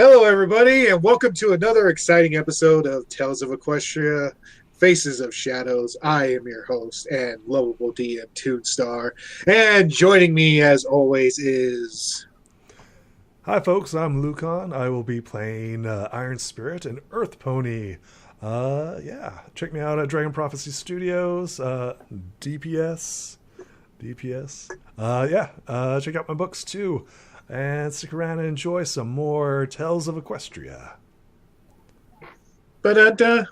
Hello, everybody, and welcome to another exciting episode of Tales of Equestria, Faces of Shadows. I am your host and lovable DM Toonstar, and joining me, as always, is... Hi, folks. I'm Lucan. I will be playing Iron Spirit and Earth Pony. Check me out at Dragon Prophecy Studios, DPS. Check out my books too, and stick around and enjoy some more Tales of Equestria. Ba-da-da.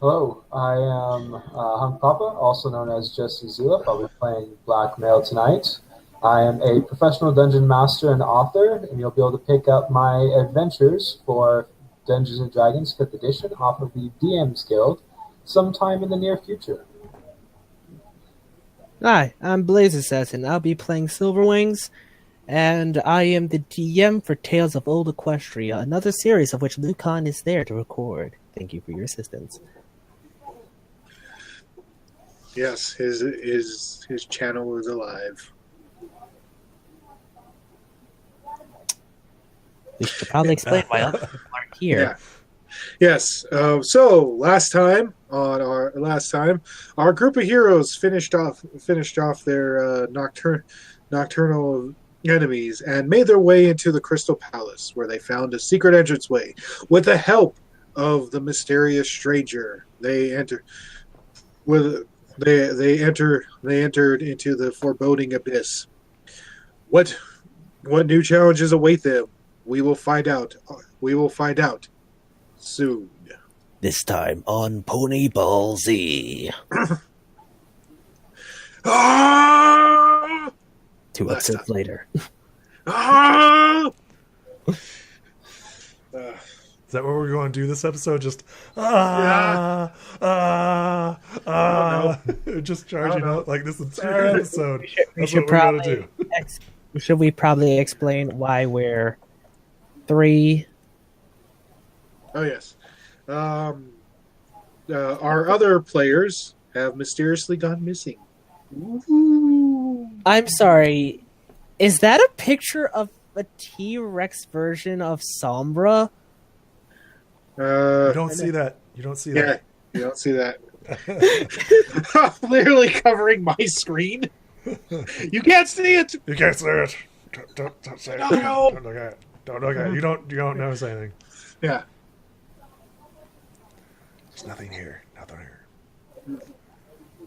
Hello, I am Hunk Papa, also known as Jesse Zulip. I'll be playing Blackmail tonight. I am a professional dungeon master and author, and you'll be able to pick up my adventures for Dungeons & Dragons 5th edition off of the DM's Guild sometime in the near future. Hi, I'm Blaze Assassin. I'll be playing Silverwings, and I am the DM for Tales of Old Equestria, another series of which Lucan is there to record. Thank you for your assistance. Yes, his channel is alive. We should probably explain why other people aren't here. Yeah. Yes. So last time, our group of heroes finished off their nocturnal enemies and made their way into the Crystal Palace, where they found a secret entranceway. With the help of the mysterious stranger, they entered into the foreboding abyss. What new challenges await them? We will find out. Soon. This time on Pony Ball Z. Ah! 2 episodes later. Ah! Is that what we're going to do this episode? Just just charging out like this entire episode. That's what we're going to do. Should we probably explain why we're 3? Oh, yes. Our other players have mysteriously gone missing. Ooh. I'm sorry. Is that a picture of a T-Rex version of Sombra? You don't see that. You don't see that. You don't see that. I'm literally covering my screen. You can't see it. You can't see it. Don't say it. No. Don't look at it. Don't look at it. You don't notice anything. Yeah. There's nothing here. Nothing here.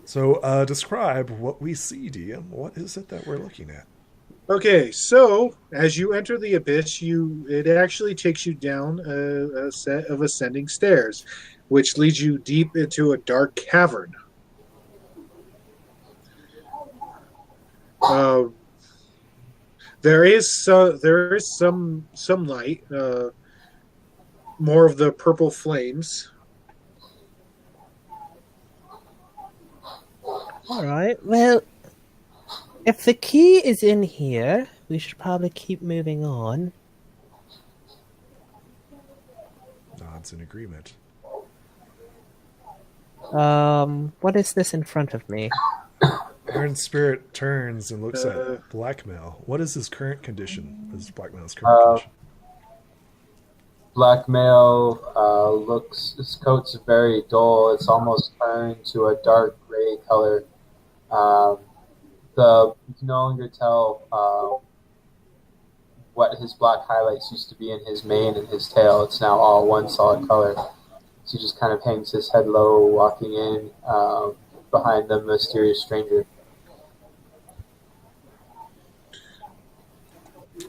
So, describe what we see, DM. What is it that we're looking at? Okay, so as you enter the abyss, it actually takes you down a set of ascending stairs, which leads you deep into a dark cavern. There is some light, more of the purple flames. Alright, well, if the key is in here, we should probably keep moving on. Nods in agreement. What is this in front of me? Iron Spirit turns and looks at Blackmail. What is his current condition? What is Blackmail's current condition? Blackmail his coat's very dull. It's almost turned to a dark gray color. You can no longer tell what his black highlights used to be in his mane and his tail. It's now all one solid color. So he just kind of hangs his head low, walking in behind the mysterious stranger.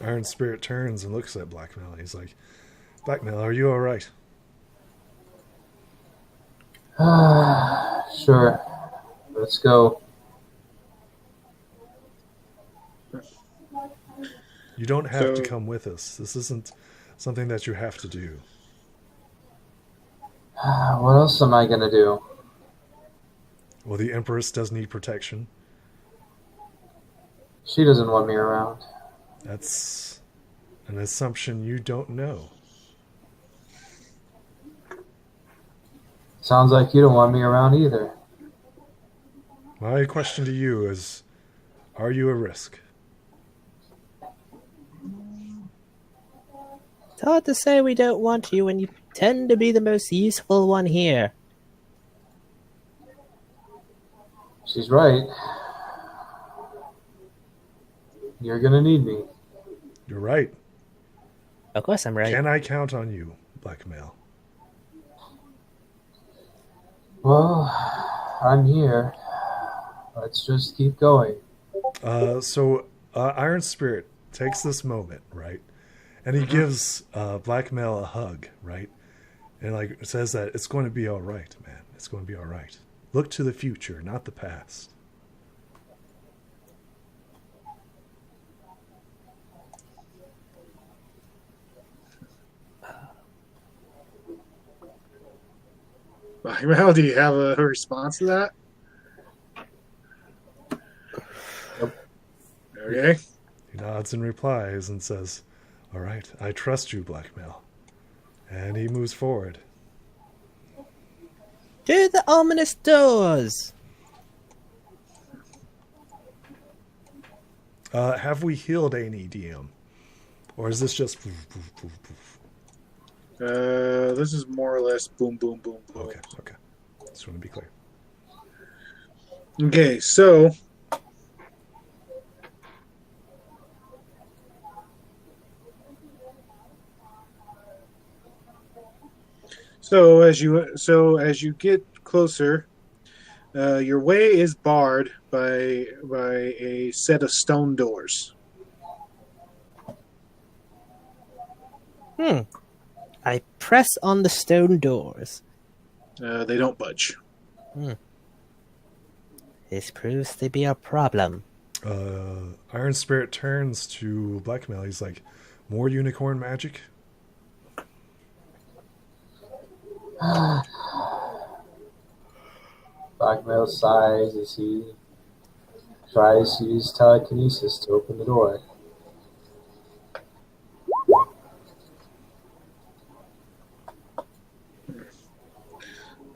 Iron Spirit turns and looks at Blackmail. He's like, Blackmail, are you all right? Sure. Let's go. You don't have to come with us. This isn't something that you have to do. What else am I going to do? Well, the Empress does need protection. She doesn't want me around. That's an assumption you don't know. Sounds like you don't want me around either. My question to you is, are you a risk? It's hard to say we don't want you when you tend to be the most useful one here. She's right. You're gonna need me. You're right. Of course I'm right. Can I count on you, Blackmail? Well, I'm here. Let's just keep going. So Iron Spirit takes this moment, right? And he gives Blackmail a hug, right? And like says that it's going to be all right, man. It's going to be all right. Look to the future, not the past. Mel, do you have a response to that? Okay. He nods and replies and says, "All right, I trust you, Blackmail." And he moves forward. To the ominous doors! Have we healed any DM? Or is this just poof, poof, poof, poof? This is more or less boom, boom, boom, boom. Okay. Just want to be clear. Okay, so as you get closer, your way is barred by a set of stone doors. I press on the stone doors. They don't budge. This proves to be a problem. Iron Spirit turns to Blackmail. He's like, "More unicorn magic?" Blackmail sighs as he tries to use telekinesis to open the door.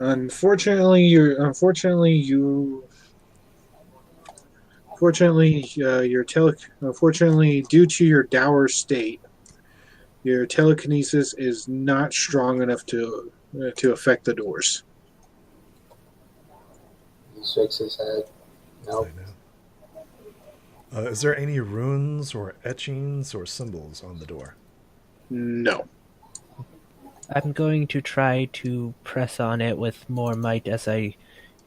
Unfortunately, due to your dour state, your telekinesis is not strong enough to affect the doors. He shakes his head. Nope. I know. Is there any runes or etchings or symbols on the door? No. I'm going to try to press on it with more might as I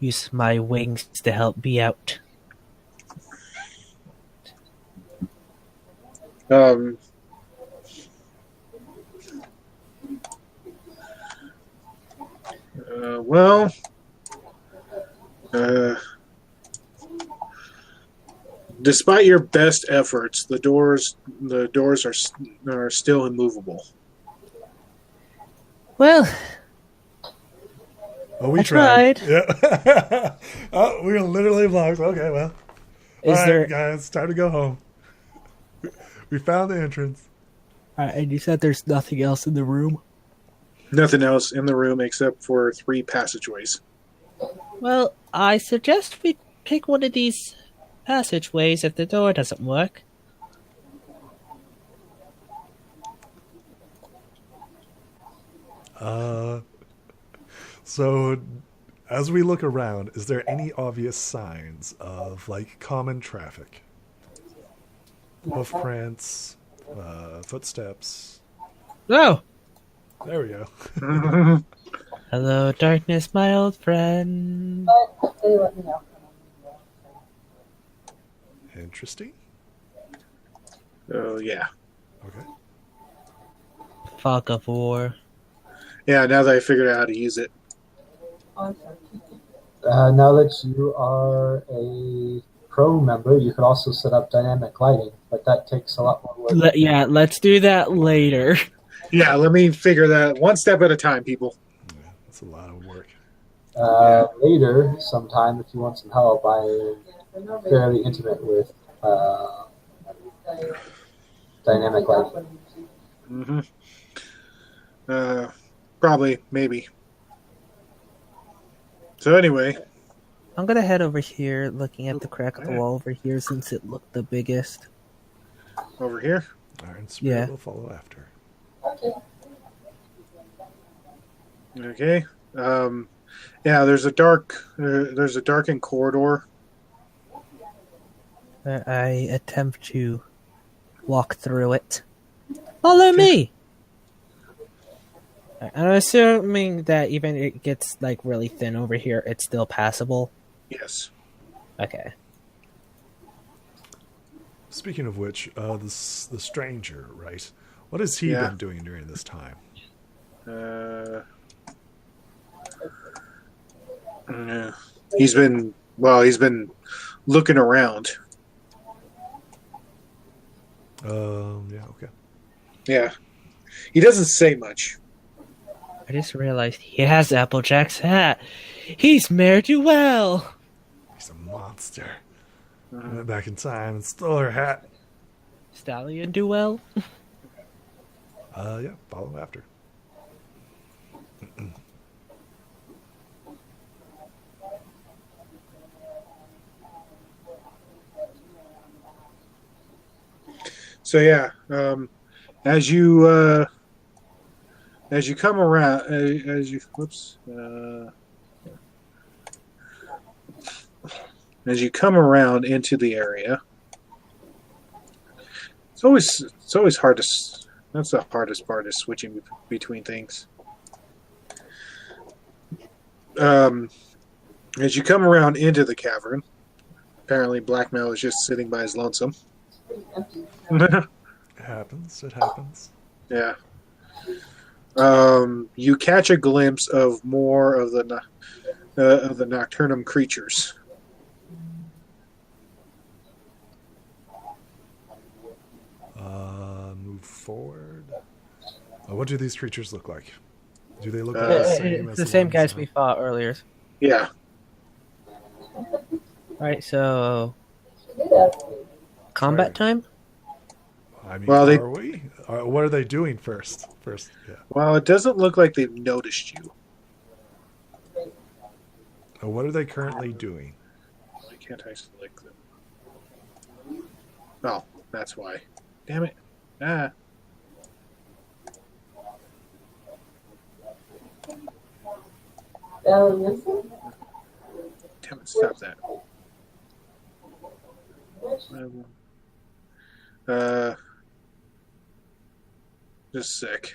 use my wings to help me out. Despite your best efforts, the doors are still immovable. Well, Oh, we I tried. tried. Yeah. Oh, we were literally blocked. Okay, well. Is All there? right, guys, time to go home. We found the entrance. And you said there's nothing else in the room. Nothing else in the room except for 3 passageways. Well, I suggest we pick one of these passageways if the door doesn't work. So, as we look around, is there any obvious signs of, like, common traffic? Hoof prints, footsteps. Oh! There we go. Hello, darkness, my old friend. They let me know. Interesting. Oh, yeah. Okay. Fog of War. Yeah, now that I figured out how to use it. Now that you are a pro member, you could also set up dynamic lighting, but that takes a lot more work. Let's do that later. Yeah, let me figure that one step at a time, people. Yeah, that's a lot of work. Later, sometime, if you want some help, I am fairly intimate with dynamic lighting. Mm-hmm. Probably, maybe. So anyway, I'm gonna head over here, looking at the crack of the wall over here since it looked the biggest. over here. Iron Spirit Yeah. will follow after. Okay. Yeah, there's a darkened corridor. I attempt to walk through it. Follow me! I'm assuming that even it gets like really thin over here, it's still passable. Yes. Okay. Speaking of which, the stranger, right? What has he been doing during this time? He's been looking around. Yeah, okay. Yeah. He doesn't say much. I just realized he has Applejack's hat. He's Mayor Duell. He's a monster. Went back in time and stole her hat. Stallion Duell? Yeah, follow after. So yeah, as you come around, as you come around into the area, it's always hard to. That's the hardest part, is switching between things. As you come around into the cavern, apparently Blackmail is just sitting by his lonesome. It happens. It happens. Yeah. You catch a glimpse of more of the nocturnum creatures. Move forward. What do these creatures look like? Do they look like the same as the same ones, guys we fought earlier. Yeah. Alright, so combat time? I mean, Well, are we? What are they doing first? Yeah. Well, it doesn't look like they've noticed you. What are they currently doing? Why can't I select them? Oh, that's why. Damn it. Ah. Damn it, stop that. Just a sec.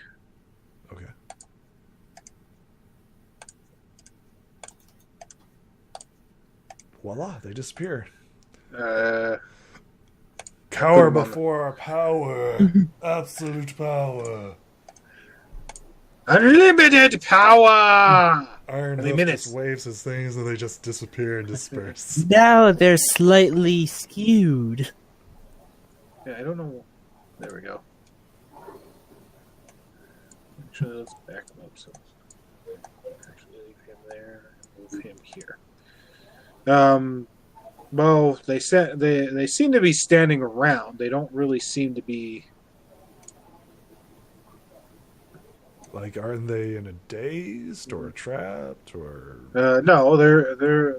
Okay. Voila, they disappear. Cower before our power. Absolute power. Unlimited power! Iron Hoof just waves his things and they just disappear and disperse. Now they're slightly skewed. Yeah, I don't know. There we go. Actually, let's back them up. So, actually, leave him there and move him here. Well, they seem to be standing around. They don't really seem to be. Like, aren't they in a dazed or trapped or? No, they're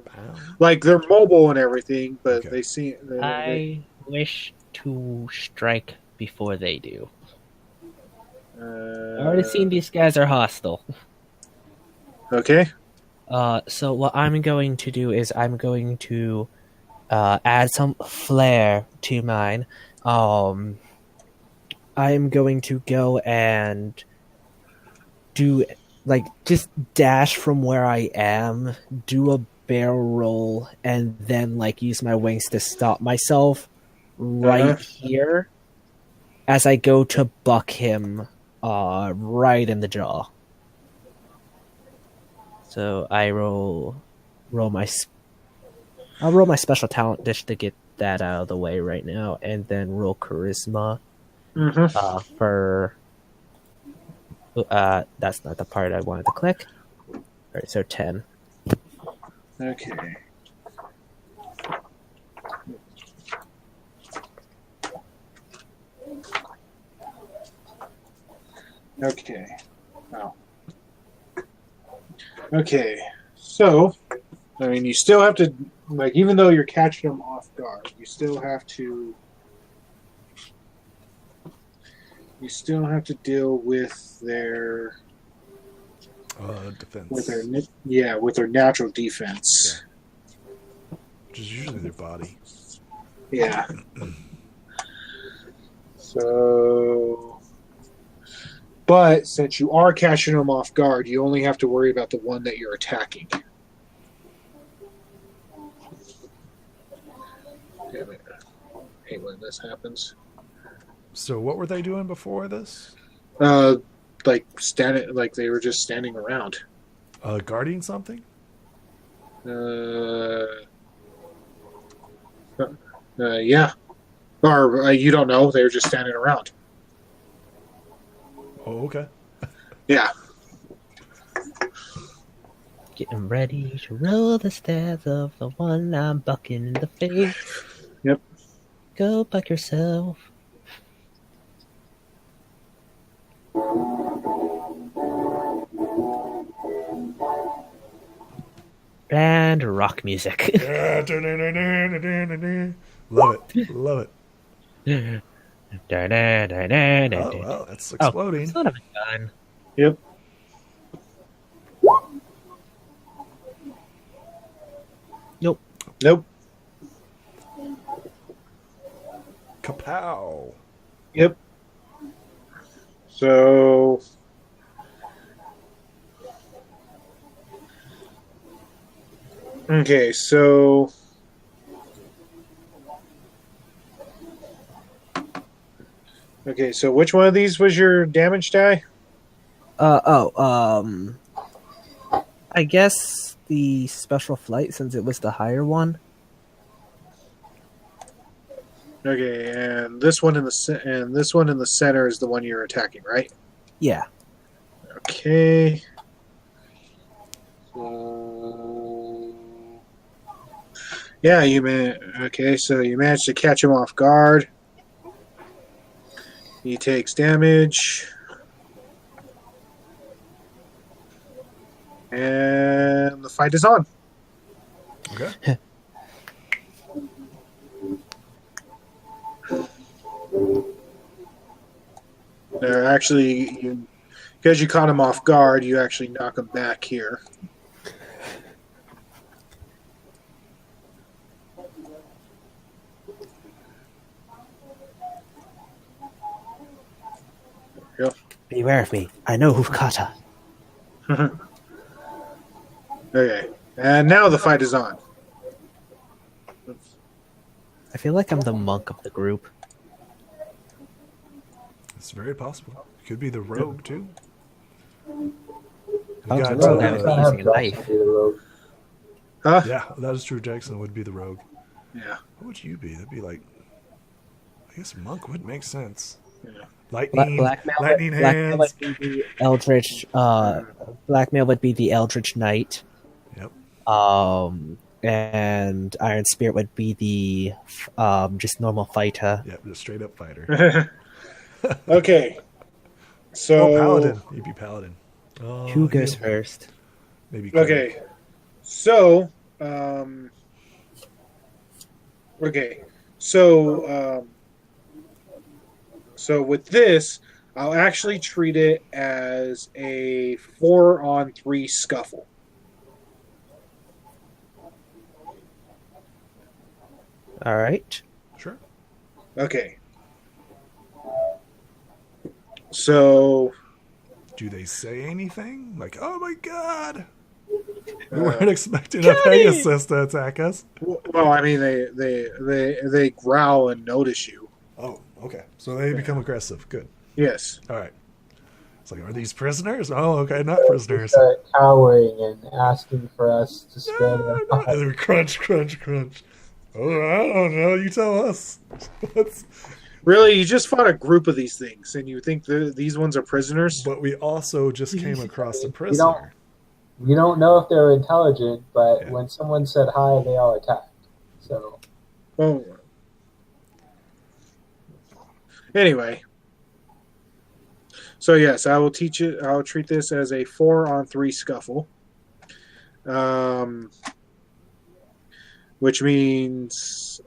like they're mobile and everything, but okay. They seem. I wish to strike before they do. I've already seen these guys are hostile. Okay. So what I'm going to do is I'm going to add some flair to mine. I'm going to go and do just dash from where I am, do a barrel roll, and then use my wings to stop myself right here as I go to buck him right in the jaw. So I roll my special talent dish to get that out of the way right now, and then roll charisma for. That's not the part I wanted to click. All right, so 10. Okay. Okay. Wow. Okay. So, I mean, you still have to, even though you're catching them off guard, you still have to You still have to deal with their Defense. with their natural defense. Which is usually their body. Yeah. So, but since you are catching them off guard, you only have to worry about the one that you're attacking. Damn it. I hate when this happens. So what were they doing before this? Like they were just standing around. Guarding something? Yeah. Or you don't know, they were just standing around. Oh, okay. Yeah. Getting ready to roll the stairs of the one I'm bucking in the face. Yep. Go buck yourself. And rock music. Love it. Love it. Oh, Oh, well, that's exploding. Son of a gun. Yep. Nope. Nope. Kapow. Yep. So okay, so which one of these was your damage die? I guess the special flight, since it was the higher one. Okay, and this one in the center is the one you're attacking, right? Yeah. Okay. Yeah, so you managed to catch him off guard. He takes damage. And the fight is on. Okay. They're actually, because you caught him off guard, you actually knock him back here. Yep. Beware of me. I know who caught her. Okay. And now the fight is on. I feel like I'm the monk of the group. It's very possible. Could be the rogue, too. You Oh, got, the rogue, I was using a knife. Jackson be the rogue. Huh? yeah, that is true. Jackson would be the rogue. Yeah. What would you be? That'd be like, I guess monk would make sense. Yeah. Lightning, Blackmail hands. would be the Eldritch. Blackmail would be the Eldritch Knight. Yep. And Iron Spirit would be the just normal fighter. Yep, the straight up fighter. Okay. So. Oh, paladin. You'd be paladin. Oh, Who goes yeah. first? Maybe. Okay. So. Okay. So. So with this, I'll actually treat it as a 4-on-3 scuffle. All right. Sure. Okay. So. Do they say anything? Like, oh my god! We weren't expecting a Pegasus to attack us. Well, I mean, they growl and notice you. Oh, okay. So they become aggressive. Good. Yes. All right. It's like, are these prisoners? Oh, okay, not prisoners. Start cowering and asking for us to spare them. And then crunch, crunch, crunch. Oh, I don't know. You tell us. Really, you just fought a group of these things, and you think these ones are prisoners? But we also just came across a prisoner. You don't know if they're intelligent, but Yeah. when someone said hi, they all attacked. So Oh. Anyway. So yes, I will teach it. I'll treat this as a 4-on-3 scuffle. Which means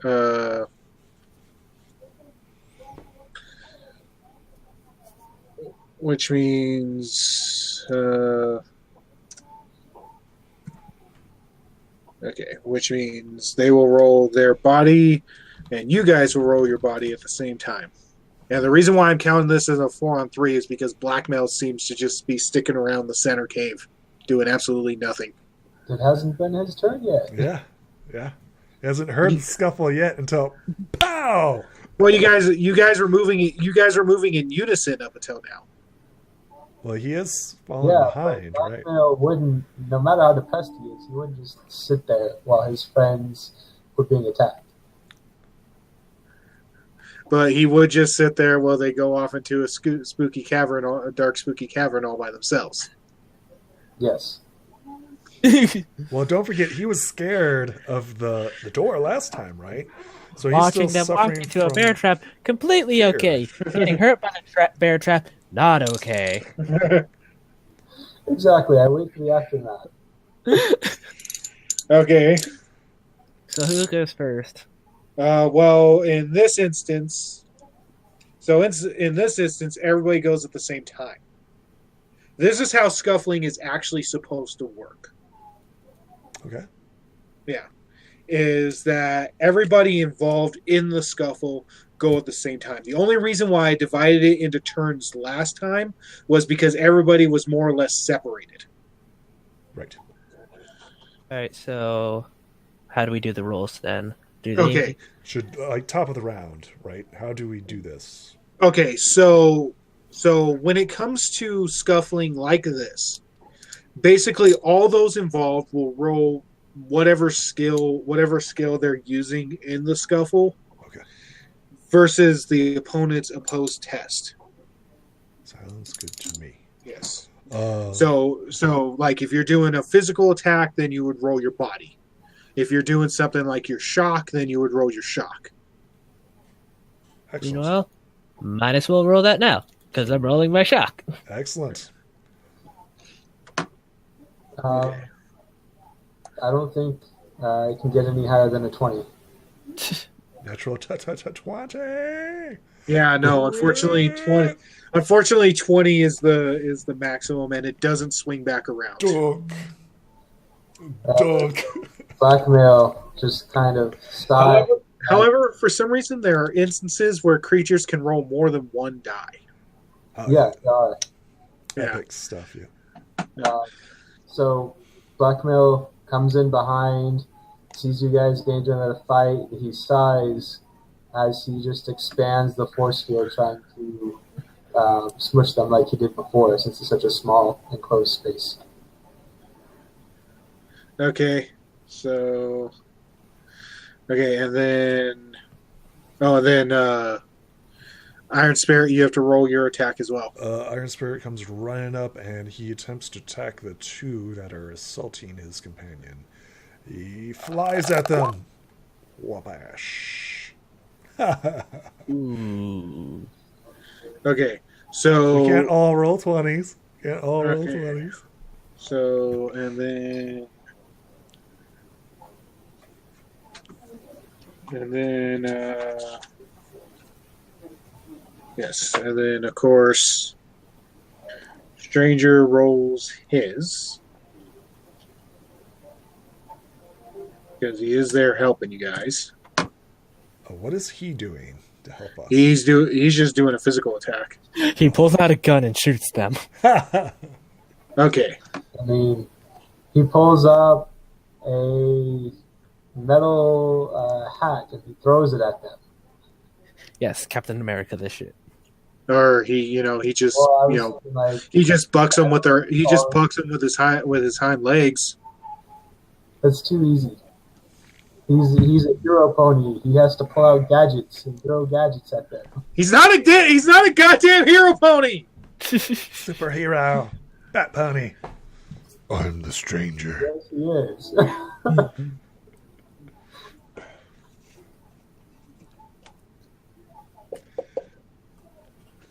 which means which means they will roll their body, and you guys will roll your body at the same time. And the reason why I'm counting this as a 4-on-3 is because Blackmail seems to just be sticking around the center cave, doing absolutely nothing. It hasn't been his turn yet. Yeah. He hasn't heard the scuffle yet until pow. Well, you guys were moving in unison up until now. Well, he is falling behind, right? Blackmail wouldn't, no matter how depressed he is, he wouldn't just sit there while his friends were being attacked. But he would just sit there while they go off into a spooky cavern, a dark spooky cavern, all by themselves. Yes. Well, don't forget, he was scared of the door last time, right? So he's Watching still them walk suffering into a from bear trap, completely fear. okay. Getting hurt by the bear trap, not okay. Exactly. I wait for the aftermath. Okay. So who goes first? Well, in this instance, everybody goes at the same time. This is how scuffling is actually supposed to work. Okay. Yeah. Is that everybody involved in the scuffle go at the same time. The only reason why I divided it into turns last time was because everybody was more or less separated. Right. Alright, so how do we do the rolls then? Okay. Should, like, top of the round, right? How do we do this? Okay, so when it comes to scuffling like this, basically all those involved will roll whatever skill they're using in the scuffle. Okay. Versus the opponent's opposed test. Sounds good to me. Yes. So like if you're doing a physical attack, then you would roll your body. If you're doing something like your shock, then you would roll your shock. Excellent. You know, might as well roll that now, because I'm rolling my shock. Excellent. I don't think I can get any higher than a 20. Natural 20. Yeah, no, unfortunately 20 is the maximum, and it doesn't swing back around. Dog. Blackmail just kind of sighs. However, for some reason, there are instances where creatures can roll more than one die. Yeah, Epic stuff, yeah. So Blackmail comes in behind, sees you guys getting into a fight. He sighs as he just expands the force field, trying to smush them like he did before, since it's such a small enclosed space. Okay, and then Iron Spirit, you have to roll your attack as well. Iron Spirit comes running up, and he attempts to attack the two that are assaulting his companion. He flies at them. Wabash. Ooh. Okay, so We can't all roll 20s. Roll 20s. So, and then yes, and then of course, Stranger rolls his because he is there helping you guys. What is he doing to help us? He's just doing a physical attack. He pulls out a gun and shoots them. Okay. I mean, he pulls up a metal hat and he throws it at them. Yes, Captain America, this shit. Or he just he just bucks them with his hind legs. That's too easy. He's a hero pony. He has to pull out gadgets and throw gadgets at them. He's not a goddamn hero pony. Superhero. Bat pony. I'm the stranger. Yes, he is.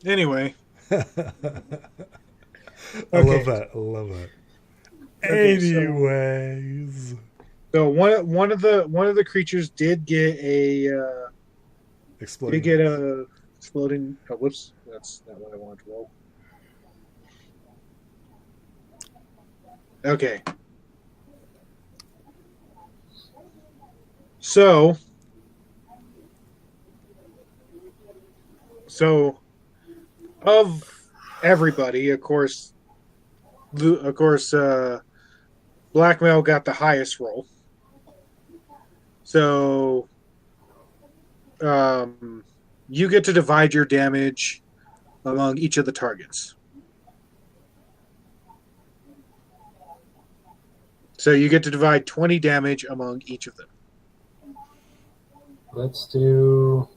Anyway. I love that. Okay, Anyways. So one of the creatures did get a Exploding. exploding. Oh, whoops, that's not what I wanted to roll. Okay. So of everybody, of course, Blackmail got the highest roll. So you get to divide your damage among each of the targets. So you get to divide 20 damage among each of them. Let's do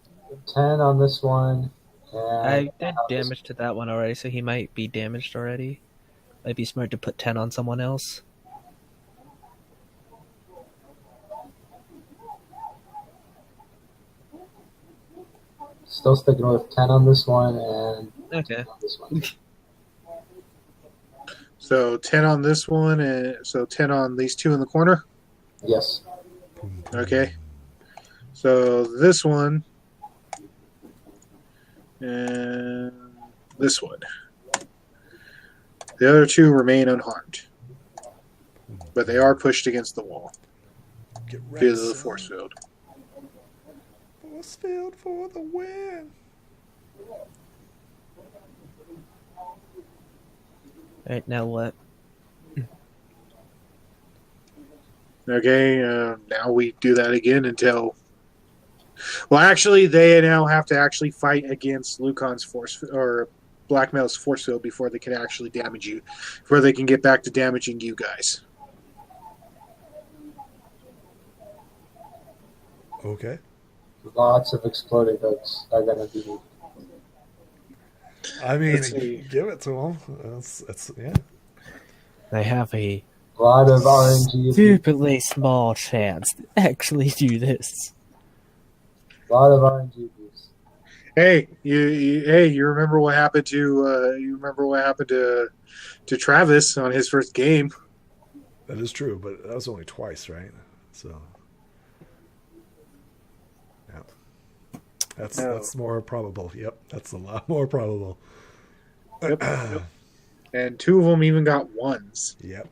10 on this one. And I did damage to that one already, so he might be damaged already. Might be smart to put 10 on someone else. Still sticking with 10 on this one and Okay. 10 on this one. So 10 on this one, and so 10 on these two in the corner. Yes. Okay. So this one and this one. The other two remain unharmed, but they are pushed against the wall Get via ready, the son. force field. Force field for the win. Alright, now what? Okay, now we do that again until. Well, actually, they now have to actually fight against Lucan's force or Blackmail's force field before they can actually damage you, before they can get back to damaging you guys. Okay. Lots of exploding hooks are going to be. I mean, Let's see. give it to them. That's yeah. They have a A lot of RNG. stupidly small chance to actually do this. A lot of RNG abuse. Hey, you remember what happened to Travis on his first game? That is true, but that was only twice, right? So, yeah, that's more probable. Yep, that's a lot more probable. Yep. And two of them even got ones. Yep.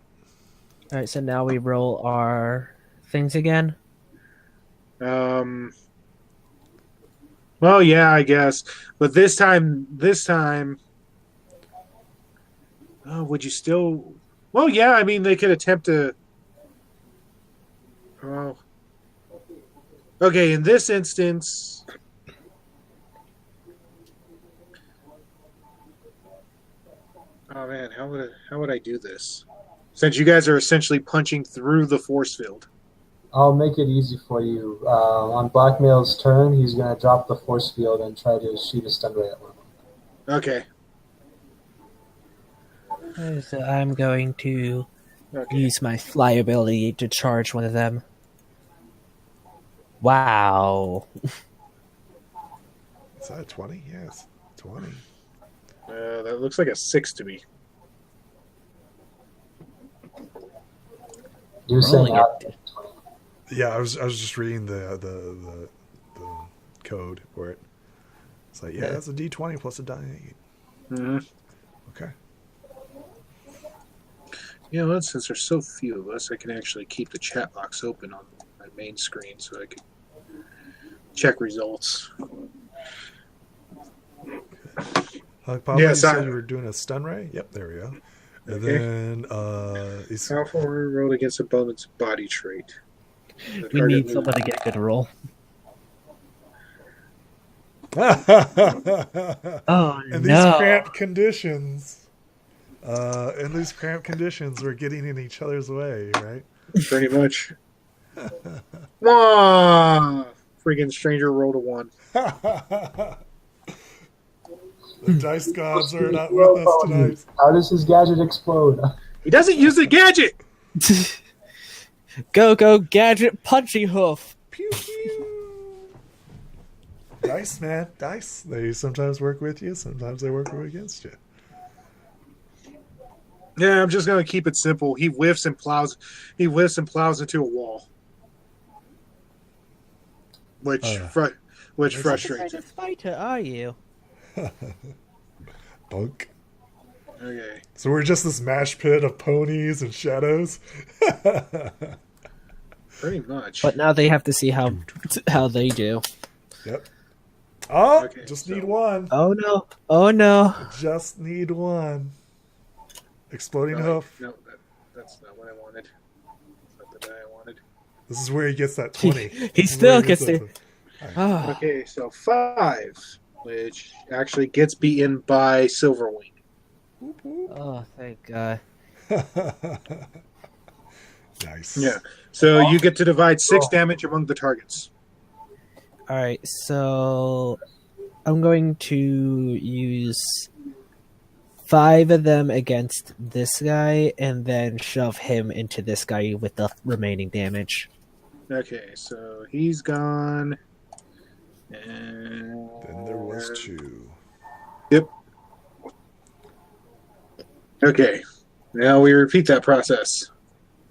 Alright, so now we roll our things again. Well, yeah, I guess, but this time, would you still? Well, yeah, I mean, they could attempt to. Oh, okay. In this instance, oh man, how would I do this? Since you guys are essentially punching through the force field. I'll make it easy for you. On Blackmail's turn, he's going to drop the force field and try to shoot a stun ray at one of them. Okay. So I'm going to Okay. use my fly ability to charge one of them. Wow. Is that a 20? Yes, 20. That looks like a 6 to me. You're saying Rolling out. it. Yeah, I was just reading the code for it. It's like, yeah, that's a D20 plus a die 8. Mm-hmm. Okay. You know what? Since there's so few of us, I can actually keep the chat box open on my main screen so I can check results. Pablo, Yes, you said you were doing a stun ray? Yep, there we go. And Okay. then he's Powerful rolled against a bonus body trait. We need someone to get a good roll. Oh, in these no. cramped conditions. In these cramped conditions, we're getting in each other's way, right? Pretty much. Wah! Freaking stranger rolled a 1. The dice gods are not with us tonight. How does his gadget explode? He doesn't use the gadget! Go, gadget, punchy hoof. Pew pew. Dice, man, dice. They sometimes work with you, sometimes they work against you. Yeah, I'm just gonna keep it simple. He whiffs and plows into a wall. Which frustrates him. fighter are you? Bunk. Okay. So we're just this mash pit of ponies and shadows. Pretty much. But now they have to see how they do. Yep. Oh, Okay, just so- need one. Oh no! Oh no! Just need one. Exploding hoof. No, that's not what I wanted. That's not the die I wanted. This is where he gets that 20. He This is still where he gets that it. 20. Ah. Okay, so 5, which actually gets beaten by Silverwing. Oh, thank God. Nice. Yeah. So you get to divide 6 damage among the targets. Alright, so I'm going to use 5 of them against this guy and then shove him into this guy with the remaining damage. Okay, so he's gone. And Then there was 2. Yep. Okay. Now we repeat that process.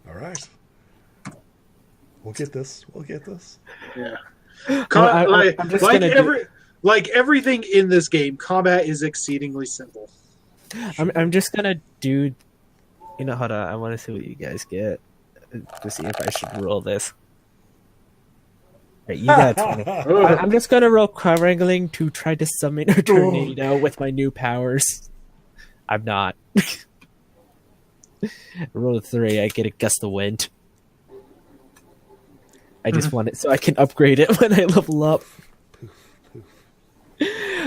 All right. We'll get this. We'll get this. Yeah. I'm just gonna like everything in this game, combat is exceedingly simple. I'm just gonna do. You know, hold on. I want to see what you guys get to see if I should roll this. Right, you got 20. I'm just gonna roll Wrangling to try to summon a tornado with my new powers. I'm not. Roll a 3. I get a gust of wind. I just want it so I can upgrade it when I level up.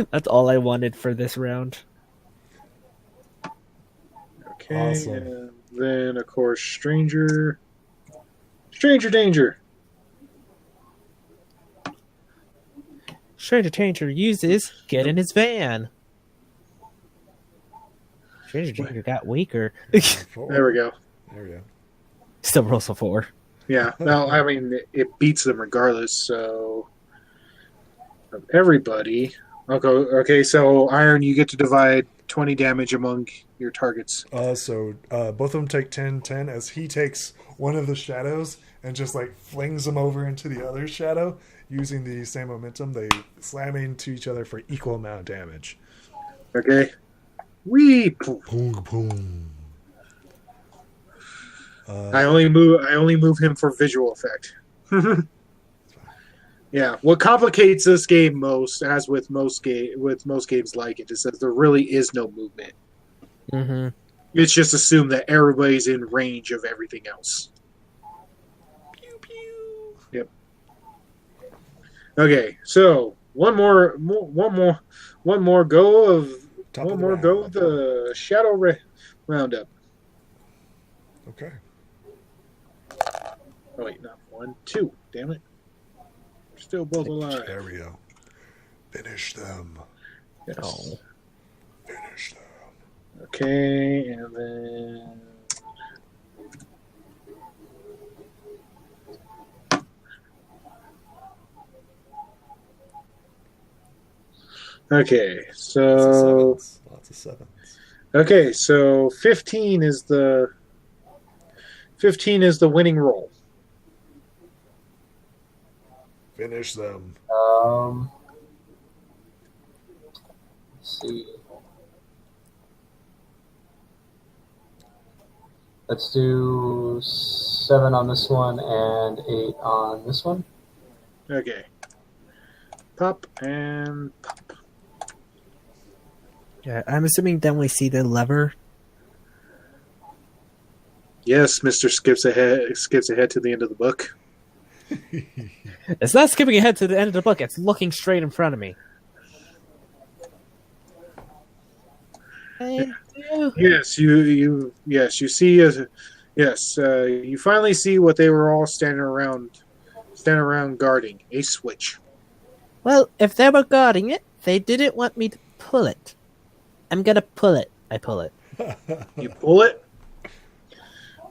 That's all I wanted for this round. Okay. Awesome. And then of course Stranger Danger. Stranger Danger uses Get in his van. Stranger Danger got weaker. There we go. There we go. Still rolls a 4. Yeah. Well, I mean, it beats them regardless. So of everybody. Okay. So Iron, you get to divide 20 damage among your targets. So both of them take 10 as he takes one of the shadows and just like flings them over into the other shadow using the same momentum. They slam into each other for equal amount of damage. Okay. Wee. Boom, boom. I only move him for visual effect. Yeah, what complicates this game most, as with most games like it, is that there really is no movement. Mm-hmm. It's just assumed that everybody's in range of everything else. Pew pew. Yep. Okay, so one more go of Top one of the more round. go of the Shadow Roundup. Okay. Oh wait, not 1, 2. Damn it. We're still both alive. There we go. Finish them. Yes. Oh. Finish them. Okay, and then okay, so Lots of sevens. okay, so 15 is the winning roll. Finish them. Let's see. Let's do 7 on this one and 8 on this one. Okay. Pop and pop. Yeah, I'm assuming then we see the lever. Yes, Mr. skips ahead to the end of the book. It's not skipping ahead to the end of the book. It's looking straight in front of me. Yes, you see you finally see what they were all standing around guarding, a switch. Well, if they were guarding it, they didn't want me to pull it. I'm gonna pull it. I pull it. You pull it.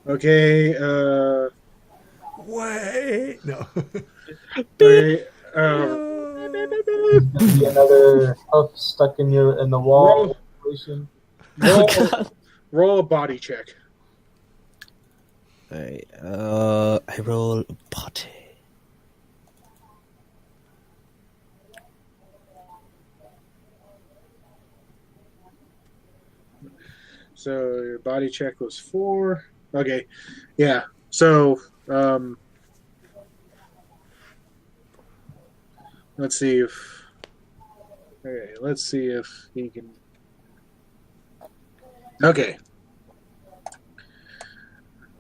Okay, Wait. No. okay, Be another hoof stuck in the wall situation. roll a body check. Alright, I roll body. So your body check was 4. Okay, yeah. So let's see if. Okay, let's see if he can. Okay.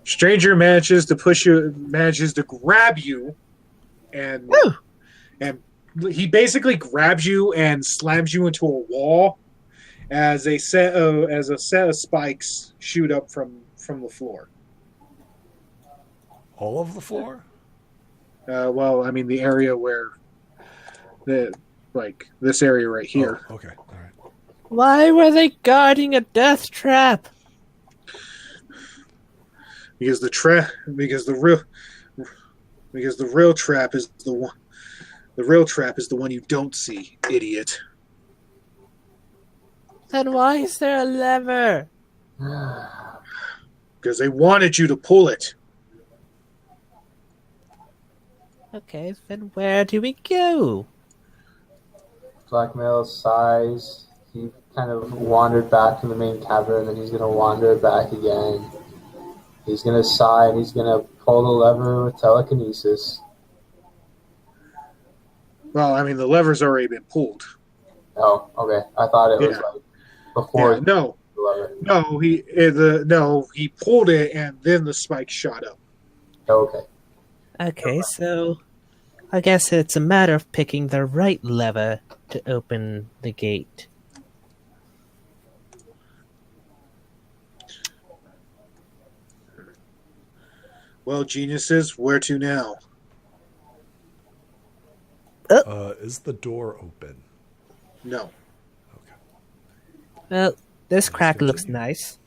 Stranger manages to grab you, and Woo! and he basically grabs you and slams you into a wall as a set of spikes shoot up from the floor. All of the floor? Well, I mean the area where this area right here. Oh, okay. All right. Why were they guarding a death trap? Because the real trap is the one. The real trap is the one you don't see, idiot. Then why is there a lever? Because they wanted you to pull it. Okay, then where do we go? Blackmail sighs. He kind of wandered back to the main cavern, then he's going to wander back again. He's going to sigh, and he's going to pull the lever with telekinesis. Well, I mean, the lever's already been pulled. Oh, okay. I thought it was like before. Yeah, no, the lever. no, he pulled it, and then the spike shot up. Okay. Okay, so I guess it's a matter of picking the right lever to open the gate. Well, geniuses, where to now? Is the door open? No. Okay. Well, this crack continue. looks nice.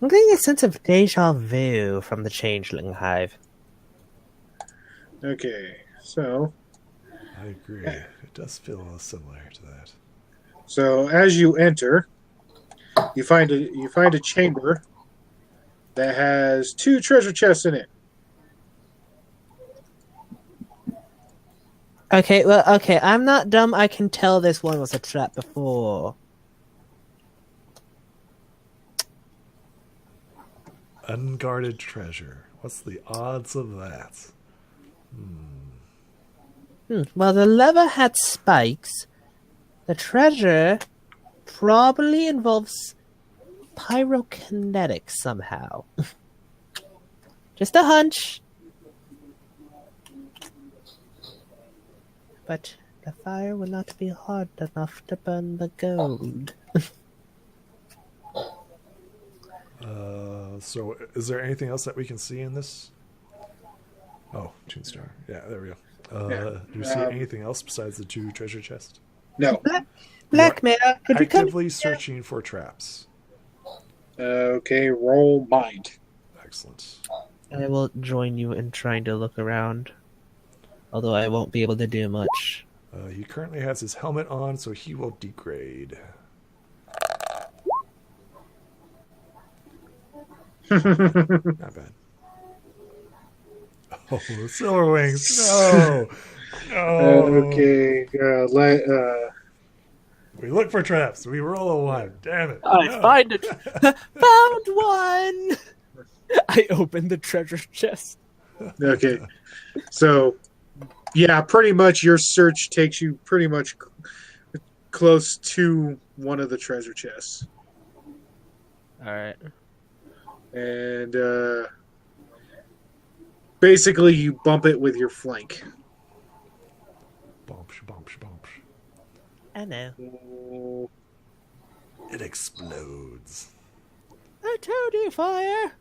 I'm getting a sense of deja vu from the Changeling Hive. Okay, so I agree. It does feel similar to that. so as you enter, you find a chamber that has 2 treasure chests in it. Okay, well, okay, I'm not dumb. I can tell this one was a trap before. Unguarded treasure. What's the odds of that? Well, the lever had spikes. The treasure probably involves pyrokinetics somehow. Just a hunch. But the fire will not be hard enough to burn the gold. So is there anything else that we can see in this? Oh, Toonstar. Yeah, there we go. Do you see anything else besides the 2 treasure chests? No. Blackmail, could you come? Actively searching for traps. Okay, roll mind. Excellent. I will join you in trying to look around. Although I won't be able to do much. He currently has his helmet on, so he will degrade. Not bad. Oh, silver wings! No, no. Okay, We look for traps. We roll a 1. Damn it! I No. find it. Found one. I opened the treasure chest. okay. So, yeah, pretty much your search takes you pretty much close to one of the treasure chests. All right. And basically you bump it with your flank. Bumps, bumps, bumps. I know. It explodes. I told you, fire.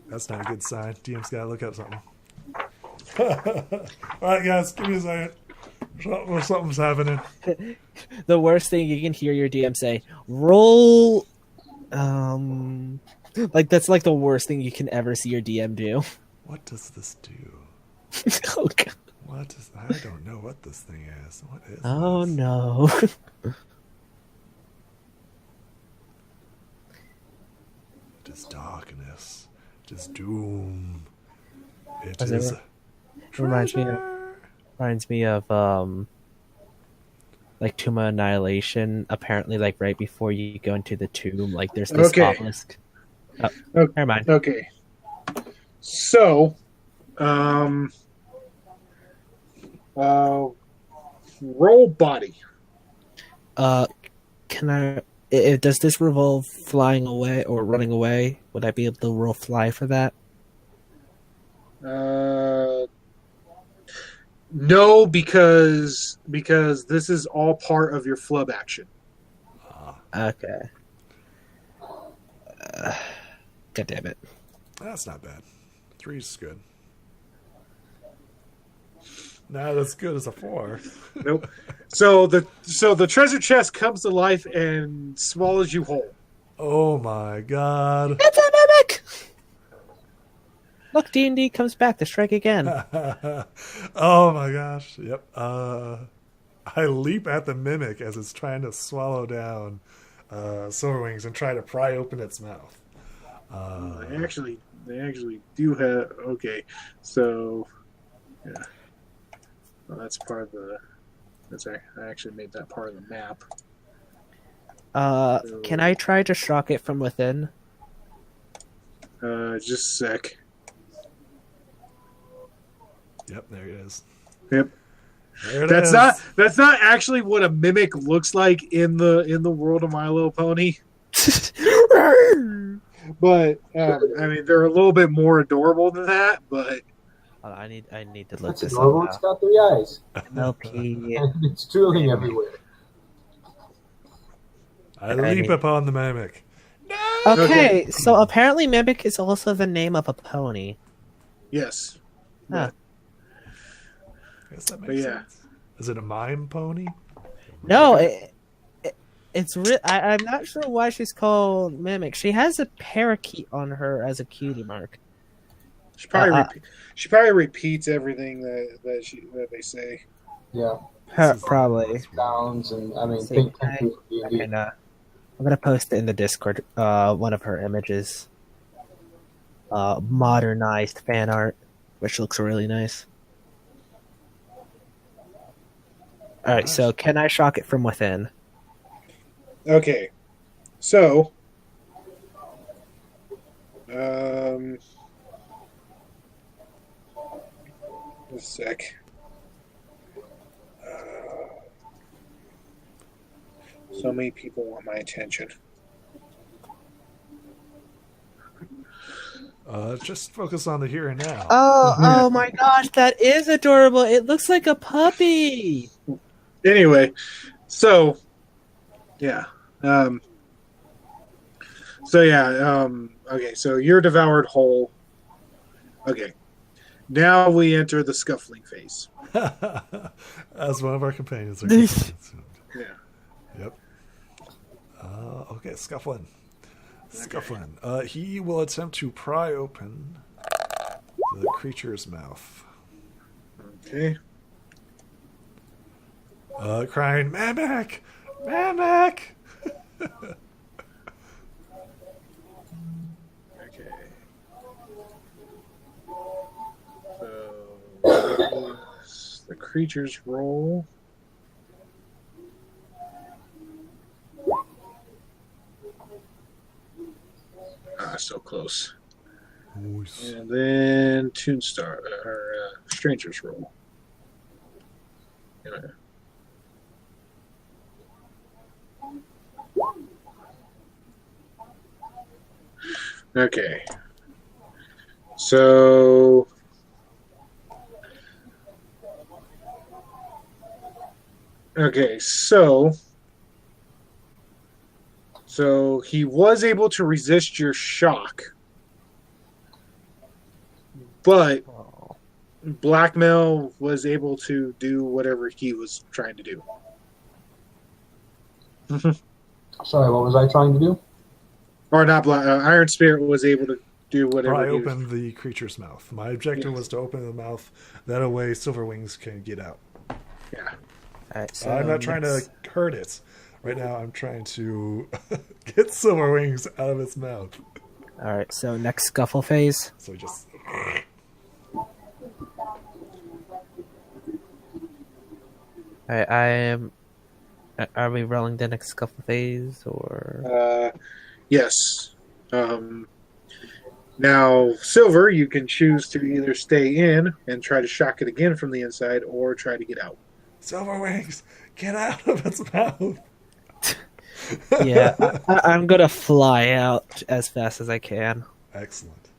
That's not a good sign. DM's gotta look up something. Alright, guys, give me a second. Something's happening. The worst thing you can hear your DM say, roll. Like that's like the worst thing you can ever see your DM do. What does this do? Oh god. What is? I don't know what this thing is. What is? Oh this? no. It is darkness. It is doom. It Does is it reminds me of- treasure. Reminds me of like Tomb of Annihilation. Apparently, like right before you go into the tomb, like there's this Okay. obelisk. Oh, Okay. never mind. Okay. So, um, roll body. Can I? Does this revolve flying away or running away? Would I be able to roll fly for that? No, because this is all part of your flub action. Okay. God damn it. That's not bad. 3's good. Not as good as a 4. Nope. So the treasure chest comes to life and swallows you whole. Oh my god. It's a mimic. Look, D&D comes back to strike again. Oh my gosh. Yep. I leap at the mimic as it's trying to swallow down Silverwings and try to pry open its mouth. They actually do have. Okay, so yeah, well, that's part of the. I actually made that part of the map. Can I try to shock it from within? Just a sec. Yep, there it is. Yep. There it That's is. that's not actually what a mimic looks like in the world of My Little Pony. But I mean, they're a little bit more adorable than that. But I need to look That's this adorable. up It's now. got 3 eyes. MLP. And it's drooling everywhere. I leap upon the mimic. Okay, so apparently Mimic is also the name of a pony. yes, Huh. I guess that But makes yeah. sense. Is it a mime pony? No, it's I'm not sure why she's called Mimic. She has a parakeet on her as a cutie mark. she probably repeats everything that they say. Yeah. Probably. Sounds and I mean, See, think I- D&D. And, I'm gonna post it in the Discord. One of her images. Modernized fan art, which looks really nice. All right, so can I shock it from within? Okay, so a sec. So many people want my attention. Just focus on the here and now. Oh my gosh, that is adorable. It looks like a puppy. Anyway, so yeah. Okay, so you're devoured whole. Okay. Now we enter the scuffling phase. As one of our companions are consumed. Yeah. Yep. Okay, Scufflin. Scufflin. He will attempt to pry open the creature's mouth. Okay. Crying, Mamak! Mamak! Okay. So the creature's roll. So close. Nice. And then Toonstar or Stranger's roll. Yeah. Okay. So so he was able to resist your shock, but Blackmail was able to do whatever he was trying to do. Sorry, what was I trying to do? Or not Black. Iron Spirit was able to do whatever. Pry he was. open the creature's mouth. My objective was to open the mouth. That way, Silverwings can get out. Yeah. All right, so I'm not trying to hurt it. Right now, I'm trying to get Silverwings out of its mouth. All right, so next scuffle phase. So just I am. Are we rolling the next couple phase or? Yes. Um, Now, Silver, you can choose to either stay in and try to shock it again from the inside, or try to get out. Silver Wings, get out of its mouth. Yeah, I'm gonna fly out as fast as I can. Excellent.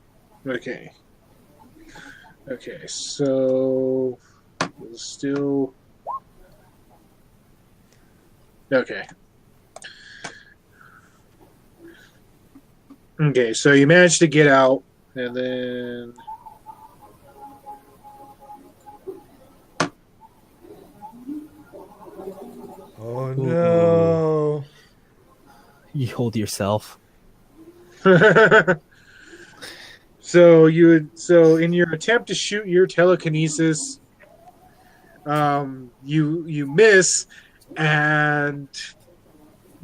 Okay. Okay, so we'll still. Okay. Okay, so you managed to get out, and then. Oh no. You hold yourself. So in your attempt to shoot your telekinesis, you miss, and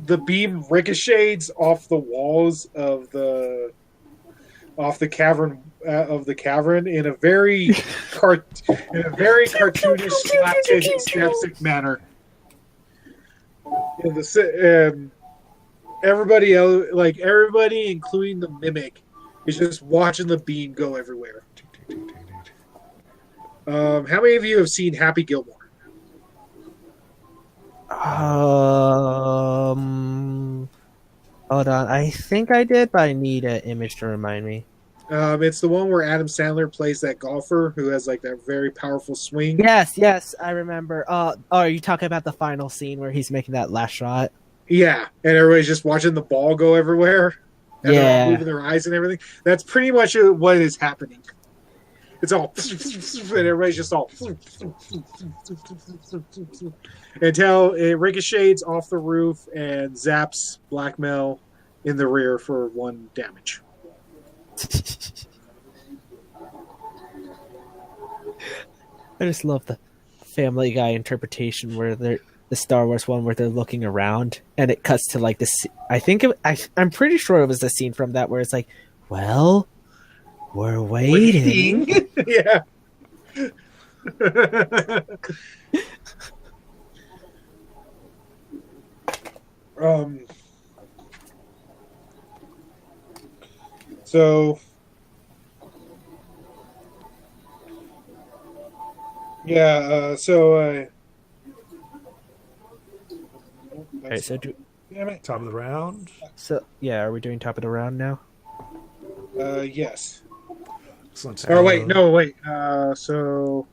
the beam ricochets off the walls of the cavern in a very cartoonish slapstick manner. And everybody else, like everybody, including the mimic, is just watching the beam go everywhere. How many of you have seen Happy Gilmore? Hold on. I think I did, but I need an image to remind me. It's the one where Adam Sandler plays that golfer who has like that very powerful swing. Yes, I remember. Are you talking about the final scene where he's making that last shot? Yeah, and everybody's just watching the ball go everywhere. And they're all moving their eyes and everything. That's pretty much what is happening. It's all, and everybody's just all, until it ricochets off the roof and zaps Blackmail in the rear for 1 damage. I just love the Family Guy interpretation where they're the Star Wars one where they're looking around and it cuts to like this. I'm pretty sure it was the scene from that where it's like, well, we're waiting. Yeah. So yeah, Alright, so damn it. Top of the round. are we doing top of the round now? Yes. Excellent. Oh wait, no, wait. So.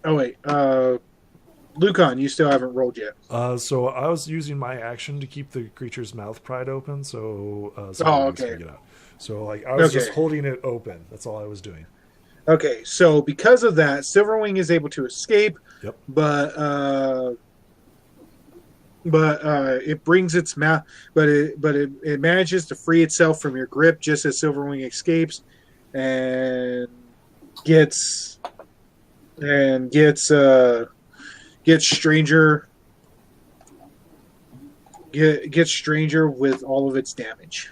Oh wait. Lucan, you still haven't rolled yet. So I was using my action to keep the creature's mouth pried open, so okay. Get out. So like I was just holding it open. That's all I was doing. Okay, so because of that, Silverwing is able to escape. Yep. But it brings its mouth, but it manages to free itself from your grip just as Silverwing escapes, and gets stranger with all of its damage.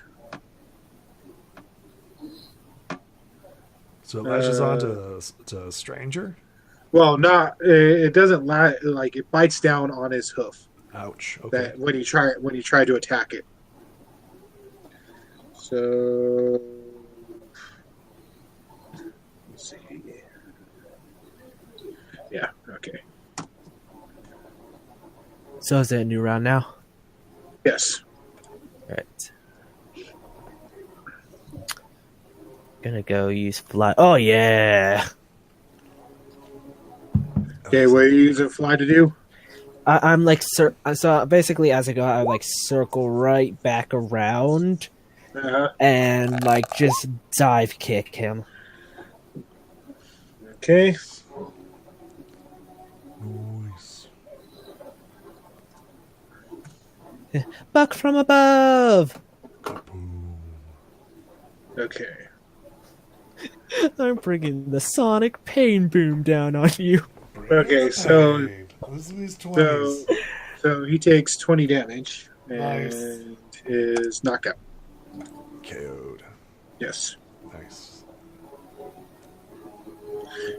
So it latches on to Stranger? Well, not it doesn't like it bites down on his hoof. Ouch. Okay. That when you try to attack it. So let's see. Yeah, okay. So is it a new round now? Yes. Alright. Gonna go use fly. Oh yeah. Okay, what are you using fly to do? I'm like so basically as I go, I like circle right back around, and like just dive kick him. Okay. Nice. Buck from above. Okay. I'm bringing the sonic pain boom down on you. Okay, so he takes 20 damage and is knocked out. KO'd. Yes. Nice.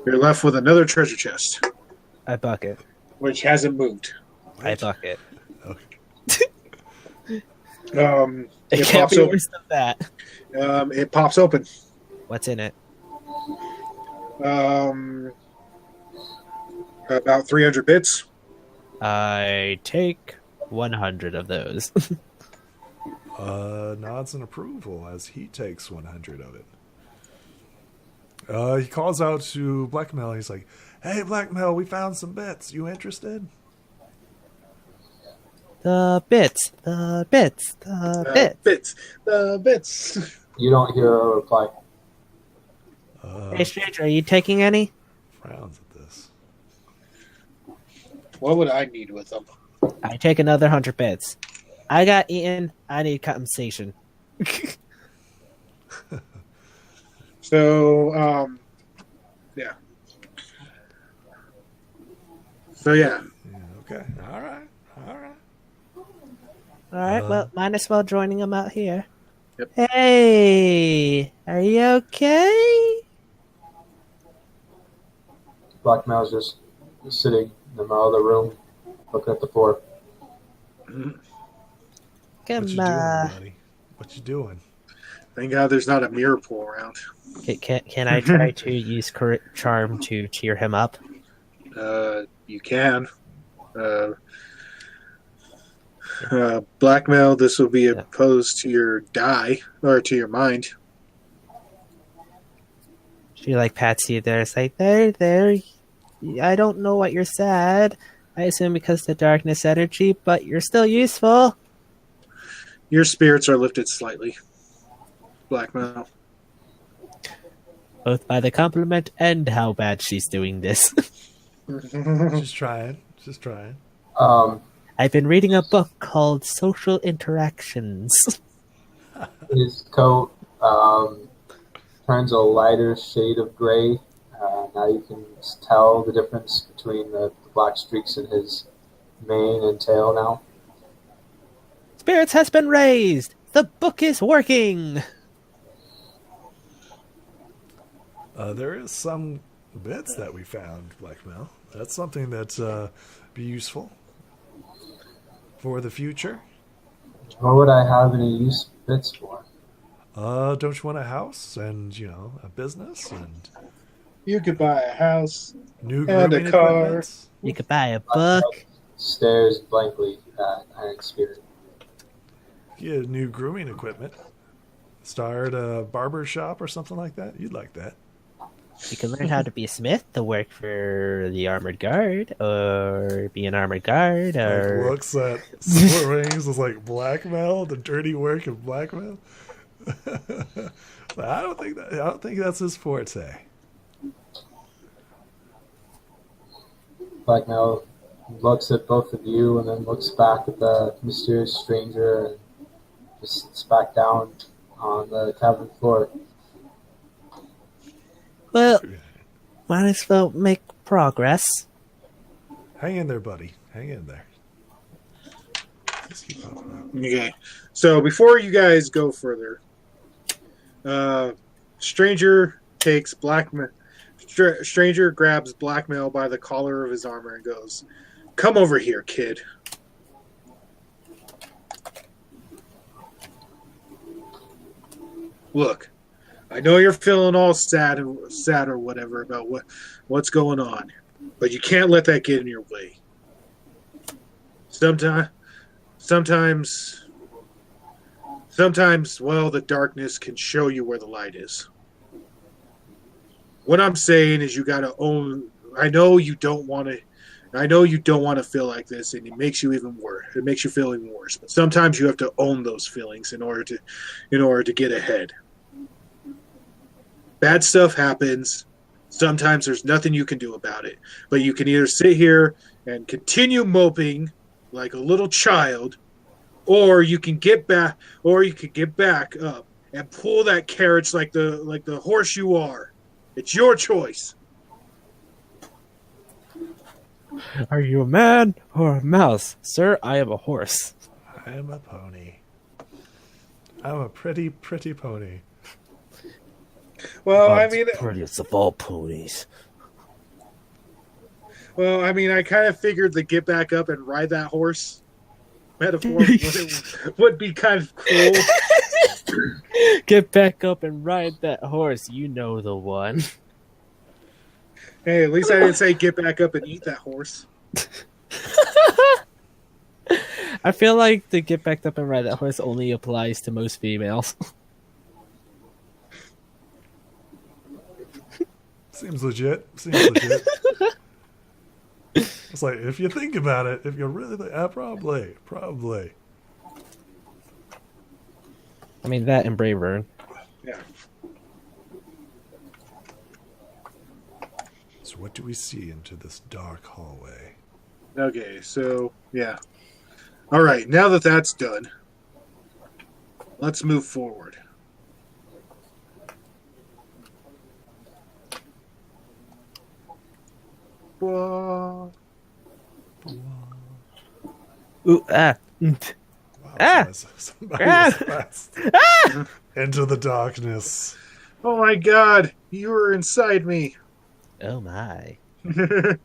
You're left with another treasure chest, I bucket. which hasn't moved. I bucket. Okay. It It can't pops be open. worse than that. It pops open. What's in it? About 300 bits. I take 100 of those. Nods in approval as he takes 100 of it. He calls out to Blackmail. He's like, "Hey, Blackmail, we found some bits. You interested?" The bits. The bits. The bits. The bits. You don't hear a reply. Hey, stranger, are you taking any? Frowns at this. What would I need with them? I take another 100 bits. I got eaten. I need compensation. So, yeah. So, yeah. Yeah, okay. All right. All right, well, might as well joining them out here. Yep. Hey, are you okay? Blackmail's just sitting in the middle of the room, looking at the floor. What you Come doing, on. buddy? What you doing? Thank God there's not a mirror pool around. Can I try to use charm to cheer him up? You can. Blackmail, this will be opposed to your die, or to your mind. She like pats you there. It's like, there. I don't know what you're sad. I assume because of the darkness energy, but you're still useful. Your spirits are lifted slightly. Blackmail. Both by the compliment and how bad she's doing this. Just trying. I've been reading a book called Social Interactions. His coat turns a lighter shade of gray. Now you can tell the difference between the black streaks in his mane and tail now. Spirits has been raised! The book is working! There is some bits that we found, Blackmail. That's something that's be useful for the future. What would I have any use bits for? Don't you want a house and, a business and You could buy a house. new And a grooming car. equipment? You could buy a book. Stares blankly at Iron Spirit. Get new grooming equipment. Start a barber shop or something like that. You'd like that. You can learn how to be a smith to work for the armored guard, or be an armored guard, Like, or looks at Silver Wings is like blackmail, the dirty work of blackmail. I don't think that's his forte. Blackmail looks at both of you and then looks back at the mysterious stranger and just sits back down on the cabin floor. well, might as well make progress. Hang in there, buddy. Hang in there. Just keep popping up. Okay. So before you guys go further, Stranger takes Stranger grabs Blackmail by the collar of his armor and goes, "Come over here, kid." Look, I know you're feeling all sad or whatever about what's going on, but you can't let that get in your way. Sometimes, well, the darkness can show you where the light is. What I'm saying is you got to own. I know you don't want to feel like this, and it makes you even worse. It makes you feel even worse. But sometimes you have to own those feelings in order to get ahead. Bad stuff happens. Sometimes there's nothing you can do about it. But you can either sit here and continue moping like a little child, or you can get back up and pull that carriage like the horse you are. It's your choice. Are you a man or a mouse? Sir, I am a horse. I am a pony. I'm a pretty, pretty pony. Well, I Bob's mean, prettiest of all ponies. Well, I mean, I kind of figured the get back up and ride that horse metaphor would be kind of cruel. Get back up and ride that horse. You know the one. Hey, at least I didn't say get back up and eat that horse. I feel like the get back up and ride that horse only applies to most females. Seems legit. Seems legit. It's like, if you think about it, if you really think, probably. I mean, that and Brave Burn. Yeah. So what do we see into this dark hallway? Okay, so, yeah. All right, now that that's done, let's move forward. Whoa. Ooh, ah. Wow, Ah! somebody Ah! was fast. Into the darkness. Oh my god, you were inside me. Oh my. If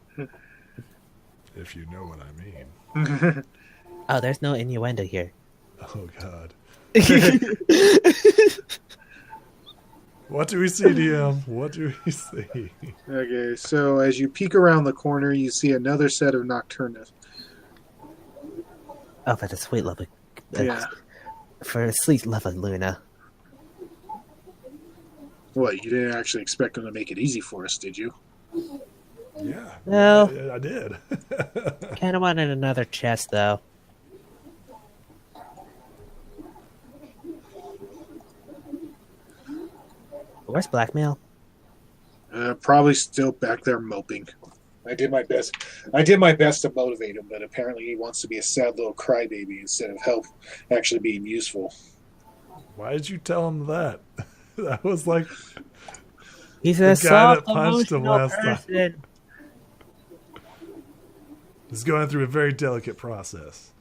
you know what I mean. Oh, there's no innuendo here. Oh god. What do we see, DM? What do we see? Okay, so as you peek around the corner, you see another set of Nocturnus. Oh, for the sweet love of... Yeah. For the sweet love of Luna. What, you didn't actually expect them to make it easy for us, did you? Yeah. No. I did. Kind of wanted another chest, though. Where's Blackmail? Probably still back there moping. I did my best. I did my best to motivate him, but apparently he wants to be a sad little crybaby instead of help actually being useful. Why did you tell him that? That was like He's the a guy soft, that punched him emotional last time. person. He's going through a very delicate process.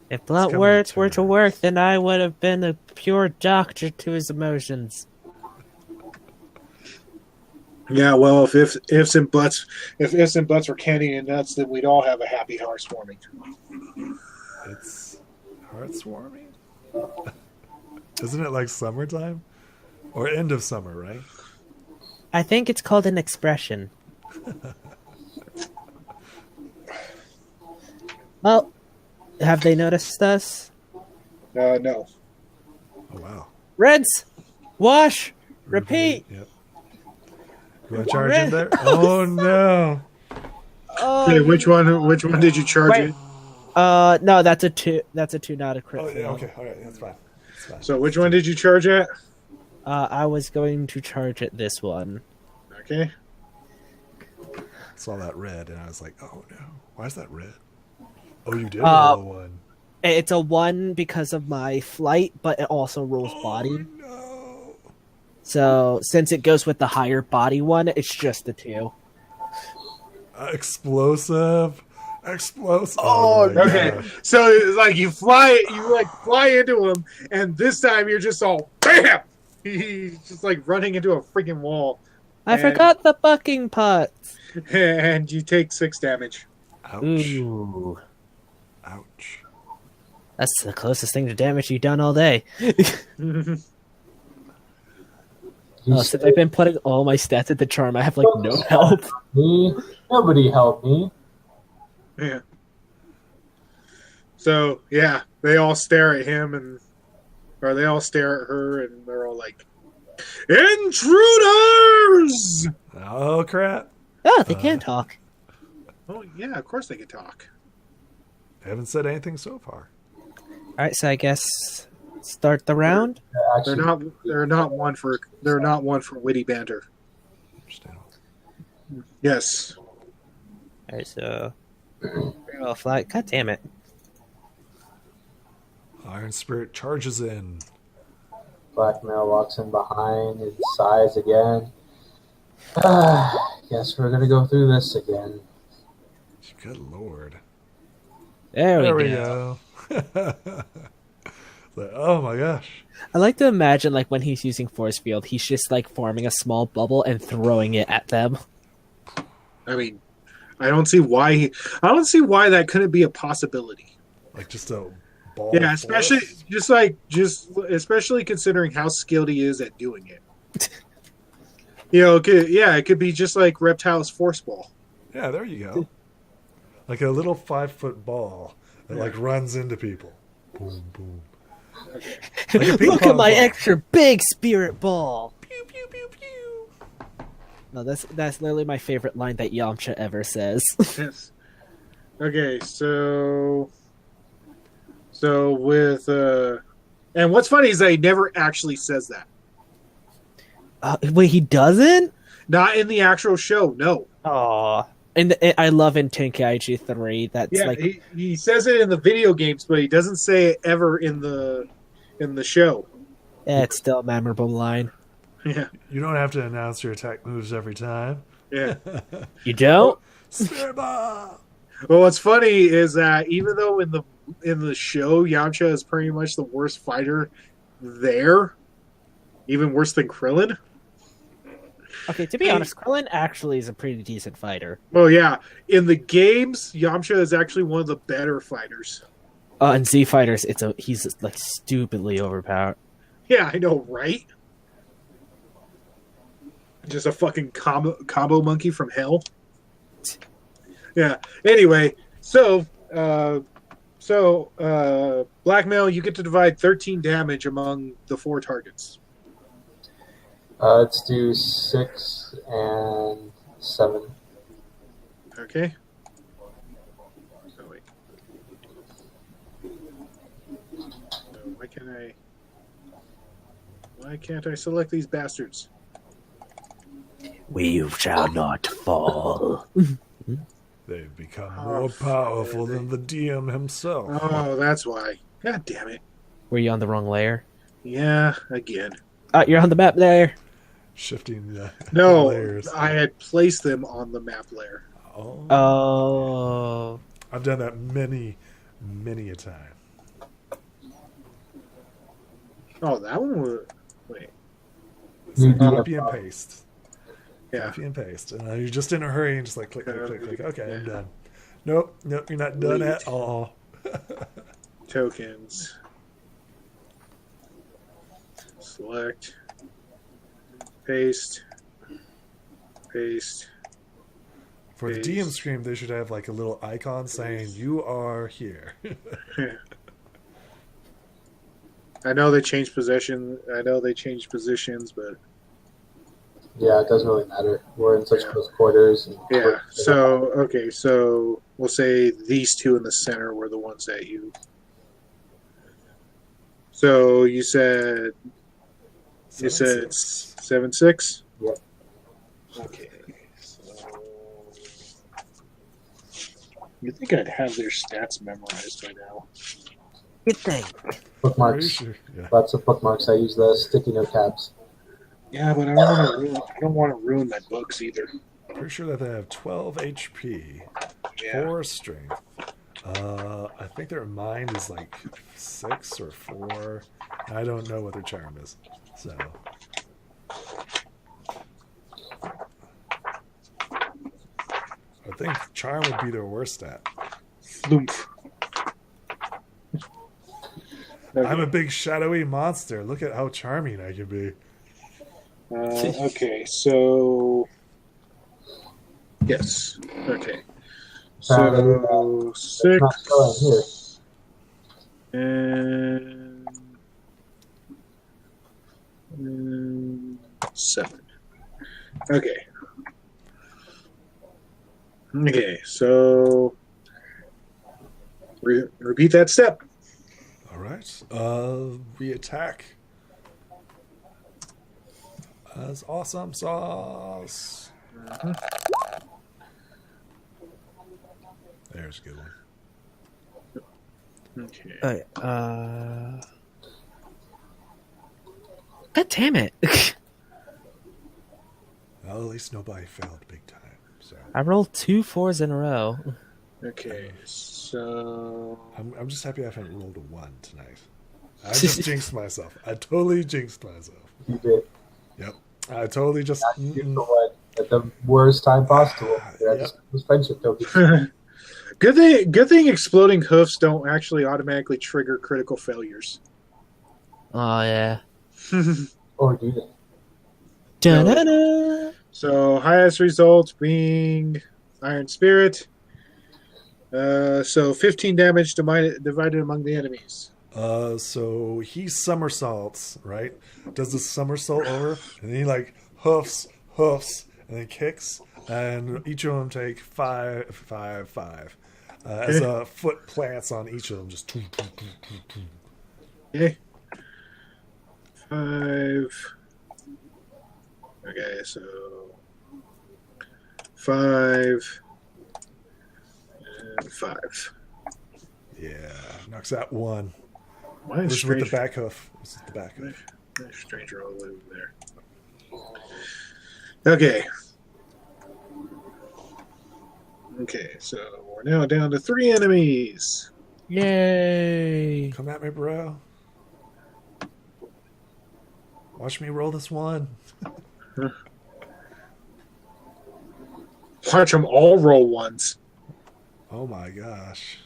If blunt coming words to were to terms. work, then I would have been a pure doctor to his emotions. Yeah, well, if ifs and buts were candy and nuts, then we'd all have a happy heartwarming. It's heartwarming. Isn't it like summertime? Or end of summer, right? I think it's called an expression. Well, have they noticed us? No. Oh wow. Rinse! Wash! Repeat! Yep. You want to charge in there? Oh no. Oh, Okay, which one did you charge Wait. it? No, that's a 2. That's a 2, not a crit. Oh yeah, fail. okay, alright, that's fine. That's fine. So which one did you charge at? I was going to charge at this one. Okay. Saw that red and I was like, oh no. Why is that red? Oh, you did Uh, roll a one. It's a 1 because of my flight, but it also rolls body. No. So, since it goes with the higher body one, it's just a 2. Explosive. Oh, my okay. gosh. So it's like you fly into him, and this time you're just all BAM! He's just like running into a freaking wall, I And- forgot the bucking pots. and you take 6 damage. Ouch. Ooh. Ouch. That's the closest thing to damage you've done all day. Since I've been putting all my stats at the charm, I have like no help. Me? Nobody helped me. Yeah. So yeah, they all stare at him, or they all stare at her, and they're all like, "Intruders!" Oh crap. Oh, they can talk. Oh yeah, of course they can talk. They haven't said anything so far. Alright, so I guess start the round. Actually, They're not one for witty banter. Understandable. Yes. Alright, so well, flight. God damn it. Iron Spirit charges in. Blackmail walks in behind and sighs again. Guess we're gonna go through this again. Good lord. There we go. Like, oh my gosh. I like to imagine like when he's using force field, he's just like forming a small bubble and throwing it at them. I mean, I don't see why. I don't see why that couldn't be a possibility. Like just a ball. Yeah, of especially force? especially considering how skilled he is at doing it. You know, it could be just like Reptile's force ball. Yeah, there you go. Like a little 5-foot ball that like runs into people. Boom, boom. Like a ping Look pong at my ball. extra big spirit ball. Pew pew pew pew. No, that's literally my favorite line that Yamcha ever says. Yes. Okay, so with and what's funny is that he never actually says that. Wait, he doesn't? Not in the actual show, no. Aw. And I love in Tenkaichi 3. That's Yeah, like he says it in the video games, but he doesn't say it ever in the show. it's still a memorable line. Yeah, You don't have to announce your attack moves every time. yeah. You don't? Spirit ball. Well, what's funny is that even though in the show Yamcha is pretty much the worst fighter there, even worse than Krillin. Okay, to be honest, Krillin actually is a pretty decent fighter. Well, yeah, in the games, Yamcha is actually one of the better fighters. In Z Fighters, he's like stupidly overpowered. Yeah, I know, right? Just a fucking combo monkey from hell. Yeah. Anyway, so blackmail, you get to divide 13 damage among the 4 targets. Let's do 6 and 7. Okay. So wait. So why can't I select these bastards? We shall not fall. They've become more powerful than the DM himself. Oh, that's why. God damn it. Were you on the wrong layer? Yeah, again. You're on the map there. Shifting the No, layers. I had placed them on the map layer. Oh. Oh. I've done that many a time. Oh, that one was... Wait. Copy and paste. Yeah. Copy and paste. And you're just in a hurry and just like click. Okay, I'm done. Nope, you're not done at all. Tokens. Select. Paste. Paste. For the Paste. DM stream, they should have like a little icon saying "You are here." I know they changed possession. I know they changed positions, but Yeah, it doesn't really matter. We're in such close quarters. And yeah. So okay, so we'll say these 2 in the center were the ones that you. So you said 7-6. Yep. Okay. So you think I'd have their stats memorized by now? Good thing. Pretty bookmarks. sure. Yeah. Lots of bookmarks. I use the sticky note tabs. Yeah, but I don't want to ruin my books either. Pretty sure that they have 12 HP, Yeah. 4 strength. I think their mind is like 6 or 4. I don't know what their charm is. So I think charm would be their worst stat. Flumph. Okay. I'm a big shadowy monster. Look at how charming I can be. Okay, so yes. Okay. So Not showing here. 6 and 7. Okay. Okay, so repeat that step. All right. We attack as awesome sauce. There's a good one. Okay. God damn it. Well, at least nobody failed big time. So I rolled 2 4s in a row. Okay, so I'm just happy I haven't rolled a 1 tonight. I just jinxed myself. I totally jinxed myself. You did. Yep. I totally just. You the one that the worst time possible. I Yep. just was friendship tokens. Good thing exploding hoofs don't actually automatically trigger critical failures. Oh yeah. Or do they? Da-da-da. So highest result being Iron Spirit. So 15 damage divided among the enemies. So he somersaults, right? Does the somersault over, and then he like hoofs, and then kicks, and each of them take 5, 5, 5. As a foot plants on each of them, just. Okay. 5. Okay, so 5 and 5. Yeah, knocks out one. Why This is is with the Stranger, back hoof. This is the back hoof. Stranger all the way over there? Okay. Okay, so we're now down to 3 enemies. Yay! Come at me, bro. Watch me roll this one. Watch them all roll ones. Oh my gosh.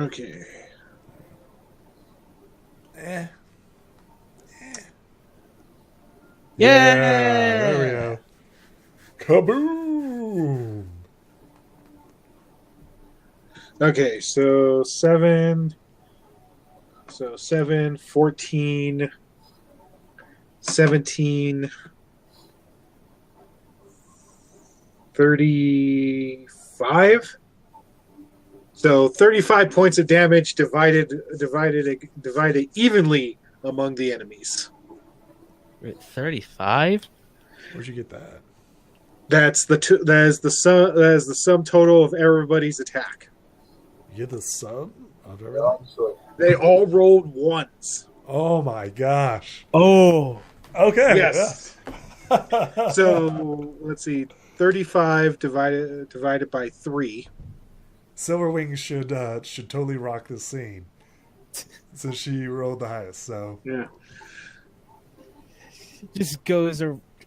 Okay. Yeah, there we go. Kaboom! Okay, so 7. So 7, 14, 17, 35. So 35 points of damage divided evenly among the enemies. 35? Where'd you get that? That is the sum total of everybody's attack. You get the sub of Yeah, everything? I'm sure. They all rolled ones. Oh my gosh. Oh! Okay. Yes. So let's see, 35 divided by 3. Silverwing should totally rock this scene. So she rolled the highest, so Yeah.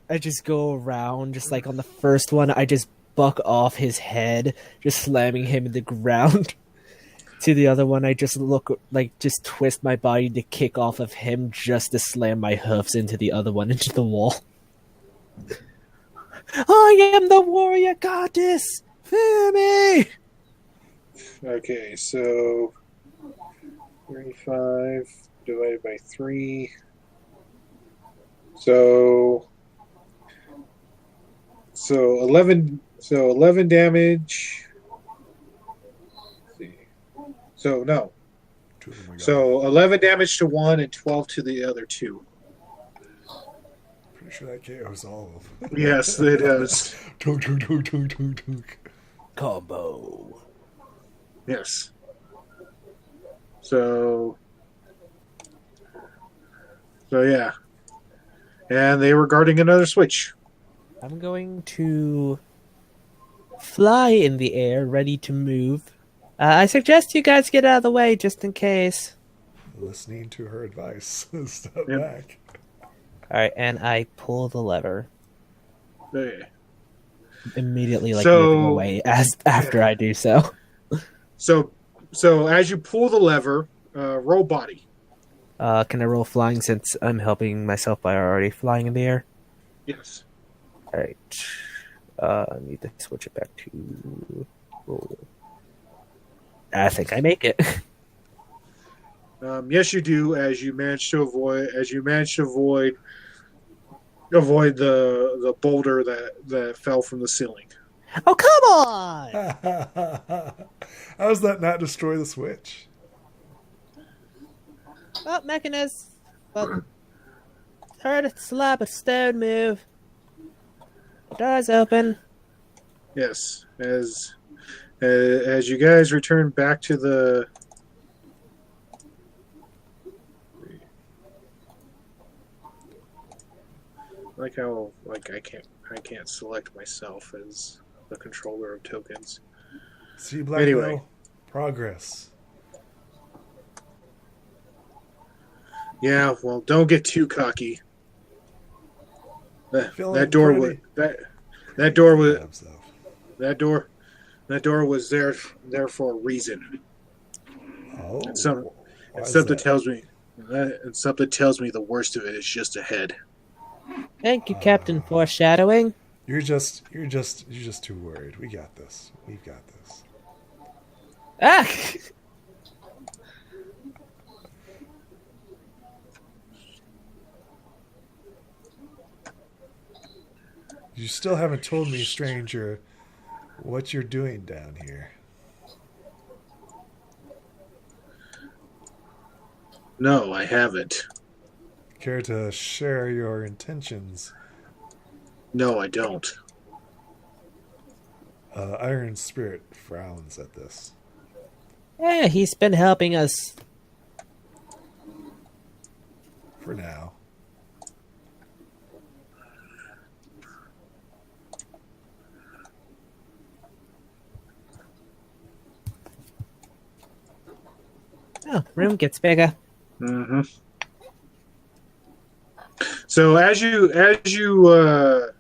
I just go around, just like on the first one, I just buck off his head, just slamming him in the ground. To the other one, I just just twist my body to kick off of him, just to slam my hoofs into the other one, into the wall. I am the warrior goddess! Fear me! Okay, so 35 divided by 3. So 11 damage. Let's see. So no. two of them we got. So 11 damage to one and 12 to the other two. Pretty sure that KO's all of them. Yes, it does. Tunk, tunk, tunk, tunk, tunk, tunk. Combo. Yes. So yeah. And they were guarding another switch. I'm going to fly in the air, ready to move. I suggest you guys get out of the way, just in case. Listening to her advice. Step Yep. back. Alright, and I pull the lever. Okay. Immediately, So- moving away after I do so. So as you pull the lever, roll body. Can I roll flying since I'm helping myself by already flying in the air? Yes. Alright. I need to switch it back to roll. I think I make it. Yes, you do. As you manage to avoid the boulder that fell from the ceiling. Oh, come on! How does that not destroy the switch? Oh, Mechanist. Well, heard a slap a stone move. Doors open. Yes, as you guys return back to the. Like how I can't select myself as the controller of tokens. See, Black Anyway. Belt, progress. Yeah, well, don't get too cocky. That, that Feeling door was pretty, that door pretty was damn stuff. that door that door was there for a reason. And some Oh, and why is something that? tells me and something tells me the worst of it is just ahead. Thank you, Captain Foreshadowing. You're just too worried. We got this. We've got this. Ah! You still haven't told me, stranger, what you're doing down here. No, I haven't. Care to share your intentions? No, I don't. Iron Spirit frowns at this. Yeah, he's been helping us. For now. Oh, room gets bigger. Mm-hmm. So as you enter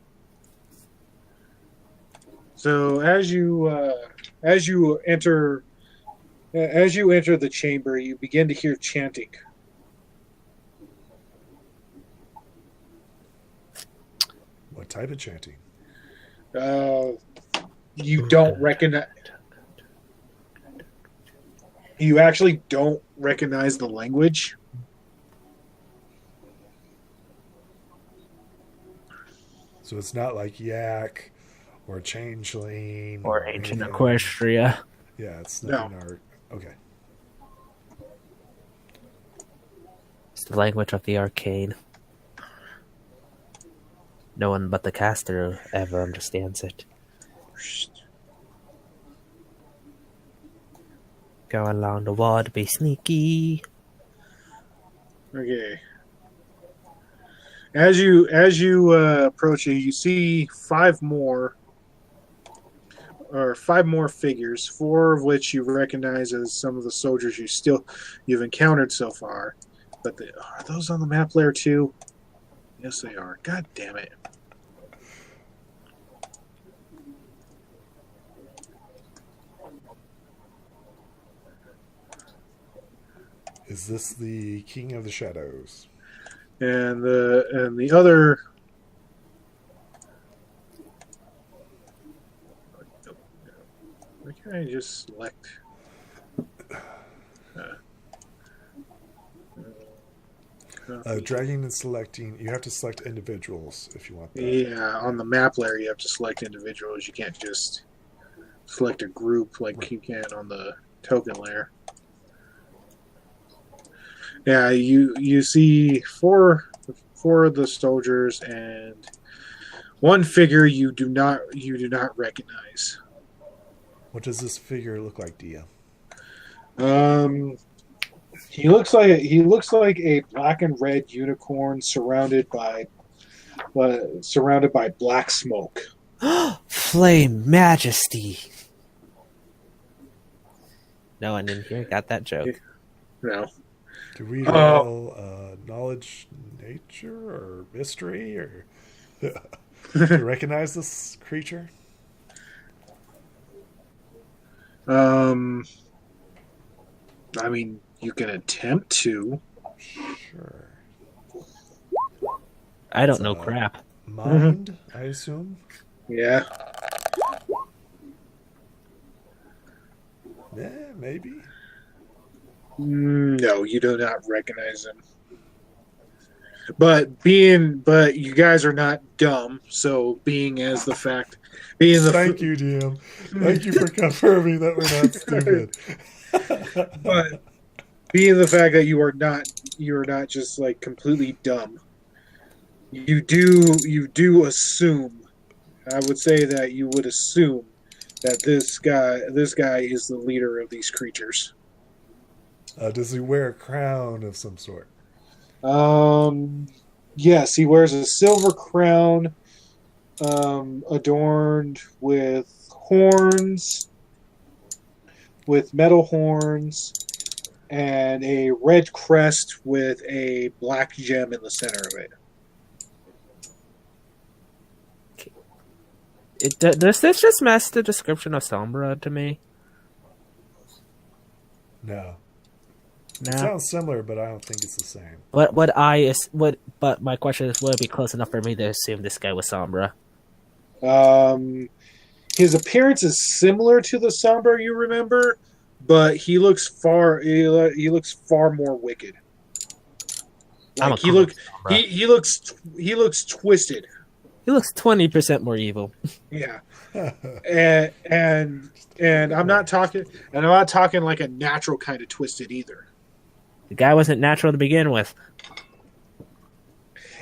the chamber, you begin to hear chanting. What type of chanting? You don't recognize. You actually don't recognize the language. So it's not like Yak or Changeling Or ancient anything. Equestria. Yeah, it's No. nothing art. Okay. It's the language of the arcane. No one but the caster ever understands it. Go along the wall to be sneaky. Okay. As you approach it, you see five more figures, four of which you recognize as some of the soldiers you've encountered so far. But are those on the map layer too? Yes, they are. God damn it! Is this the King of the Shadows? And the other. Why can't I just select? Dragging and selecting, you have to select individuals if you want that. Yeah, on the map layer, you have to select individuals. You can't just select a group like you can on the token layer. Yeah, you see four of the soldiers and one figure you do not recognize. What does this figure look like, Dia? He looks like a black and red unicorn surrounded by black smoke. Flame Majesty. No one in here got that joke. No. Do we roll knowledge, nature, or mystery, or do you recognize this creature? I mean, you can attempt to. Sure. I don't know crap. Mind, I assume? Yeah. Yeah, maybe. No, you do not recognize him. But you guys are not dumb. So being the Thank you, DM. Thank you for confirming that we're not stupid. But being the fact that you are not just like completely dumb. You do assume. I would say that you would assume that this guy is the leader of these creatures. Does he wear a crown of some sort? Yes, he wears a silver crown, adorned with horns, with metal horns, and a red crest with a black gem in the center of it. Does this just match the description of Sombra to me? No. No. It sounds similar, but I don't think it's the same. But my question is, would it be close enough for me to assume this guy was Sombra? His appearance is similar to the Sombra you remember, but he looks far more wicked. Like he looks twisted. He looks 20% more evil. Yeah, and I'm not talking like a natural kind of twisted either. The guy wasn't natural to begin with.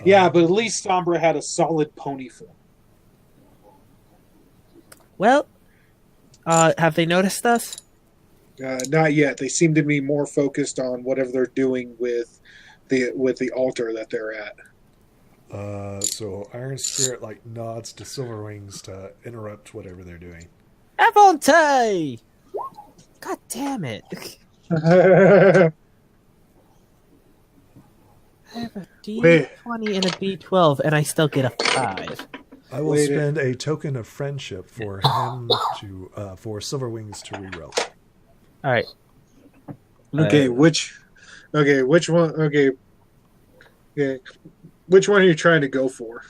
Yeah, but at least Sombra had a solid pony form. Well, have they noticed us? Not yet. They seem to be more focused on whatever they're doing with the altar that they're at. So Iron Spirit nods to Silverwings to interrupt whatever they're doing. Avante! God damn it! I have a D20 and a D12, and I still get a 5. I will spend a token of friendship for him for Silverwings to reroll. All right. Okay, which one? Okay, which one are you trying to go for?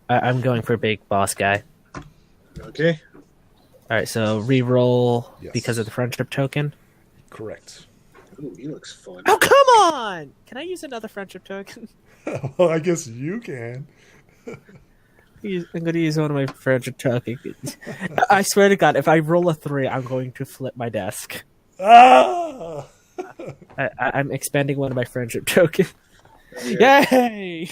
I'm going for big boss guy. Okay. All right, so reroll Yes. because of the friendship token. Correct. Ooh, he looks fun. Oh, come on! Can I use another friendship token? Well, I guess you can. I'm going to use one of my friendship tokens. I swear to God, if I roll a 3, I'm going to flip my desk. Ah! I'm expending one of my friendship tokens. Okay. Yay!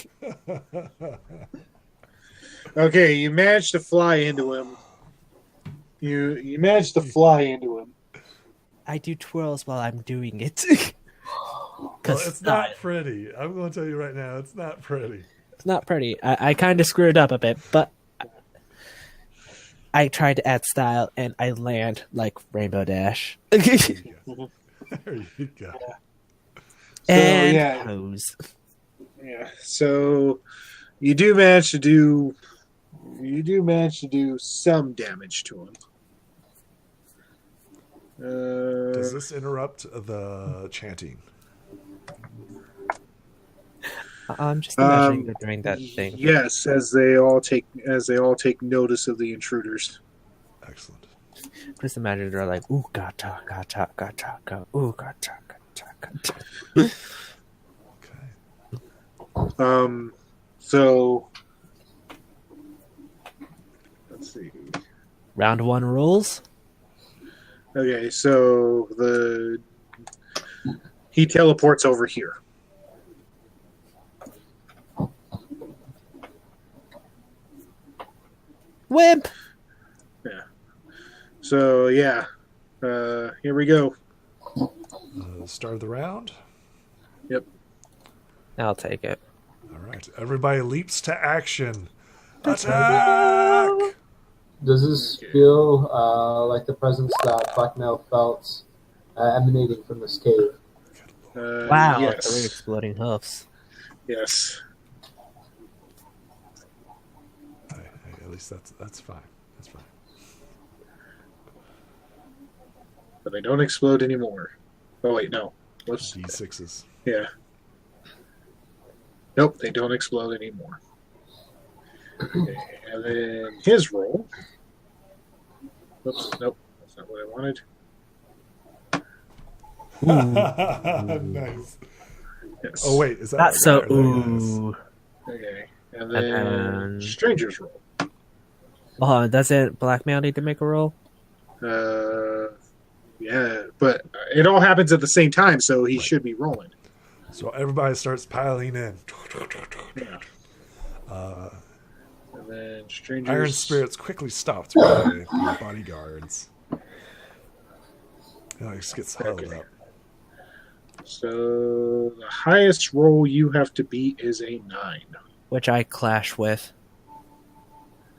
Okay, you managed to fly into him. You managed to fly into him. I do twirls while I'm doing it. Well, it's not pretty. I'm going to tell you right now, it's not pretty. It's not pretty. I kind of screwed up a bit, but I tried to add style, and I land like Rainbow Dash. There you go. There you go. And yeah. pose. Yeah. So you do manage to do some damage to him. Does this interrupt the chanting? I'm just imagining they're doing that thing. Yes, as they all take notice of the intruders. Excellent. Just imagine they're like, ooh, gata, gata, gata, gata, ooh, gata, gata, gata. Okay. So let's see. Round 1 rules. Okay, so he teleports over here. Wimp! Yeah. So yeah, here we go. Start of the round. Yep. I'll take it. All right. Everybody leaps to action. Attack! Does this feel like the presence that Blackmail felt emanating from this cave? Wow, Yes. 3 exploding hoofs. Yes. At least that's fine. That's fine. But they don't explode anymore. Oh wait, no. Whoops. D6s. Yeah. Nope, they don't explode anymore. Okay, and then his roll. Oops, nope, that's not what I wanted. Nice. Yes. Oh wait, is that Not so right? There it is. ooh. Okay, and then stranger's roll. Oh, doesn't Blackmail need to make a roll? Yeah, but it all happens at the same time, so he should be rolling. So everybody starts piling in. Yeah. And then stranger's... Iron Spirit's quickly stopped by the bodyguards. He just gets held Okay. up. So the highest roll you have to beat is a 9. Which I clash with.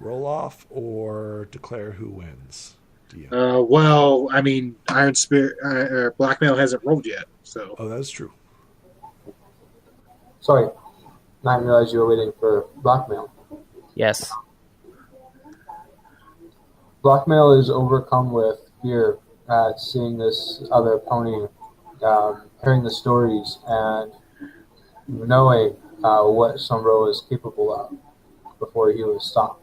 Roll off or declare who wins. DM. Well, I mean, Iron Spirit, Blackmail hasn't rolled yet. So Oh, that's true. Sorry, I didn't realize you were waiting for blackmail. Yes. Blackmail is overcome with fear at seeing this other pony, hearing the stories, and knowing what Sombro is capable of before he was stopped.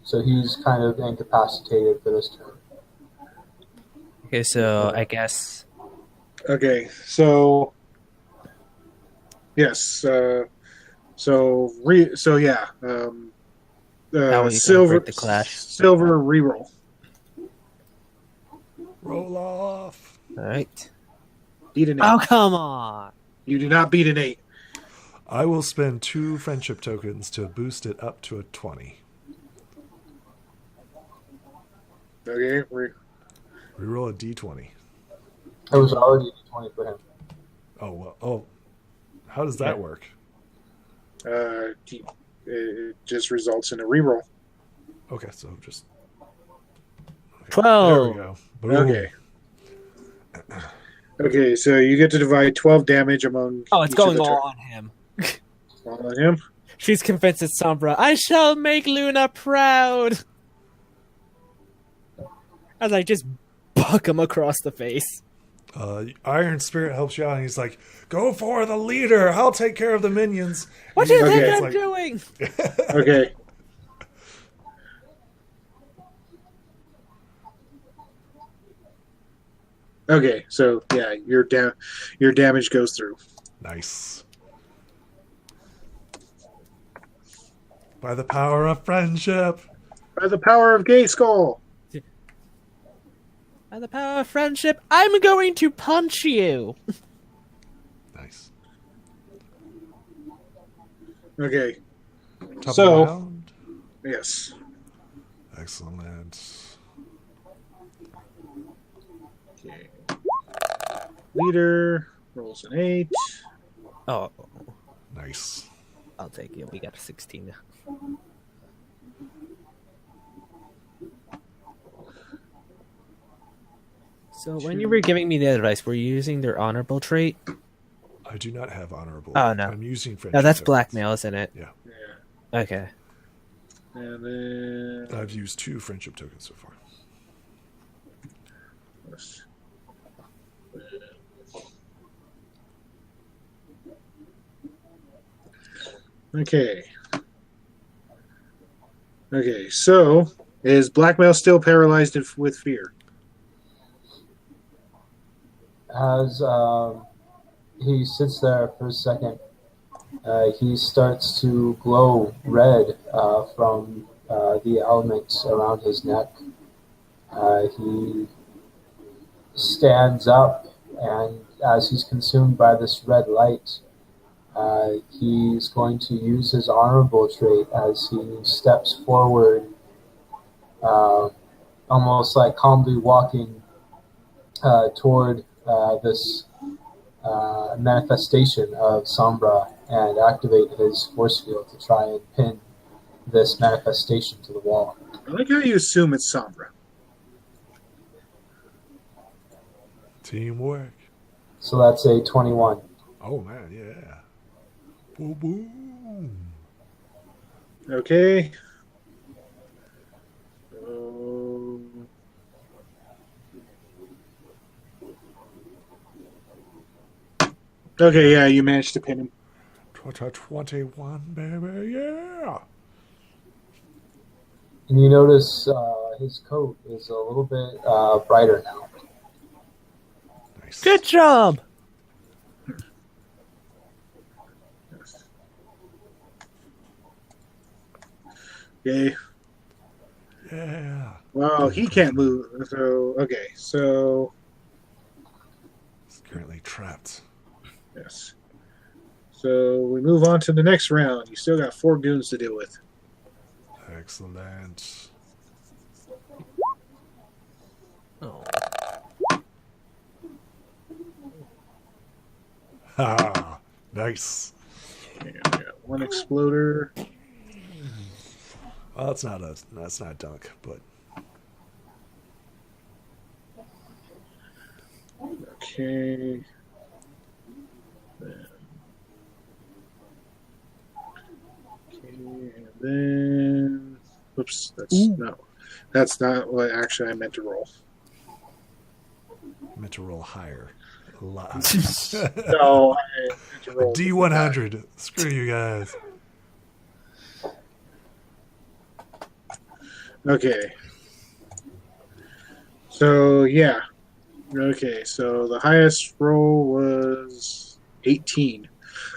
So he's kind of incapacitated for this turn. Okay, so I guess. okay, so yes, so yeah, How are you gonna silver break the clash? silver reroll. Roll off. All right. Beat an 8. Oh, come on. You do not beat an 8. I will spend 2 friendship tokens to boost it up to a 20. Okay, Reroll a d20. It was already a 20 for him. Oh, well. Oh, how does that work? it just results in a reroll. Okay, so just... Okay, 12. There we go. Boom. Okay. Okay, so you get to divide 12 damage among. Oh, it's each of going the all on him. all on him. She's convinced it's Sombra. I shall make Luna proud. As I just buck him across the face. Iron Spirit helps you out, and he's like, "Go for the leader. I'll take care of the minions." What do you Okay. think I'm Like- doing? Okay. Okay, so yeah, your damage goes through. Nice. By the power of friendship. By the power of Gay Skull. By the power of friendship, I'm going to punch you. Nice. Okay. Top So- of the round. Yes. Excellent. Okay. Leader rolls an 8. Oh, Nice. I'll take it. We got a 16 now. So when you were giving me the advice, were you using their honorable trait? I do not have honorable. Oh, no. I'm using friendship. No, that's tokens. blackmail, isn't it? Yeah. Yeah. Okay. And then I've used 2 friendship tokens so far. Okay. Okay, so is Blackmail still paralyzed with fear? As he sits there for a second, he starts to glow red from the elements around his neck. He stands up, and as he's consumed by this red light, he's going to use his honorable trait as he steps forward, almost like calmly walking toward this manifestation of Sombra, and activate his force field to try and pin this manifestation to the wall. I like how you assume it's Sombra. Teamwork. So that's a 21. Oh, man, yeah. Boom, boom. Okay. Okay, yeah, you managed to pin him. 21, baby, yeah. And you notice his coat is a little bit brighter now. Nice. Good job. Okay. Yeah. Well, he can't move. So, okay. So, He's currently trapped. yes. So, we move on to the next round. You still got 4 goons to deal with. Excellent. Oh. Ha! Nice. Okay, I got 1 exploder. Well, that's not a dunk, but Okay. Okay, and then whoops, that's not what actually I meant to roll. I meant to roll higher. A lot higher. No, I meant to A roll D100. Screw you guys. Okay. So yeah. Okay, so the highest roll was 18.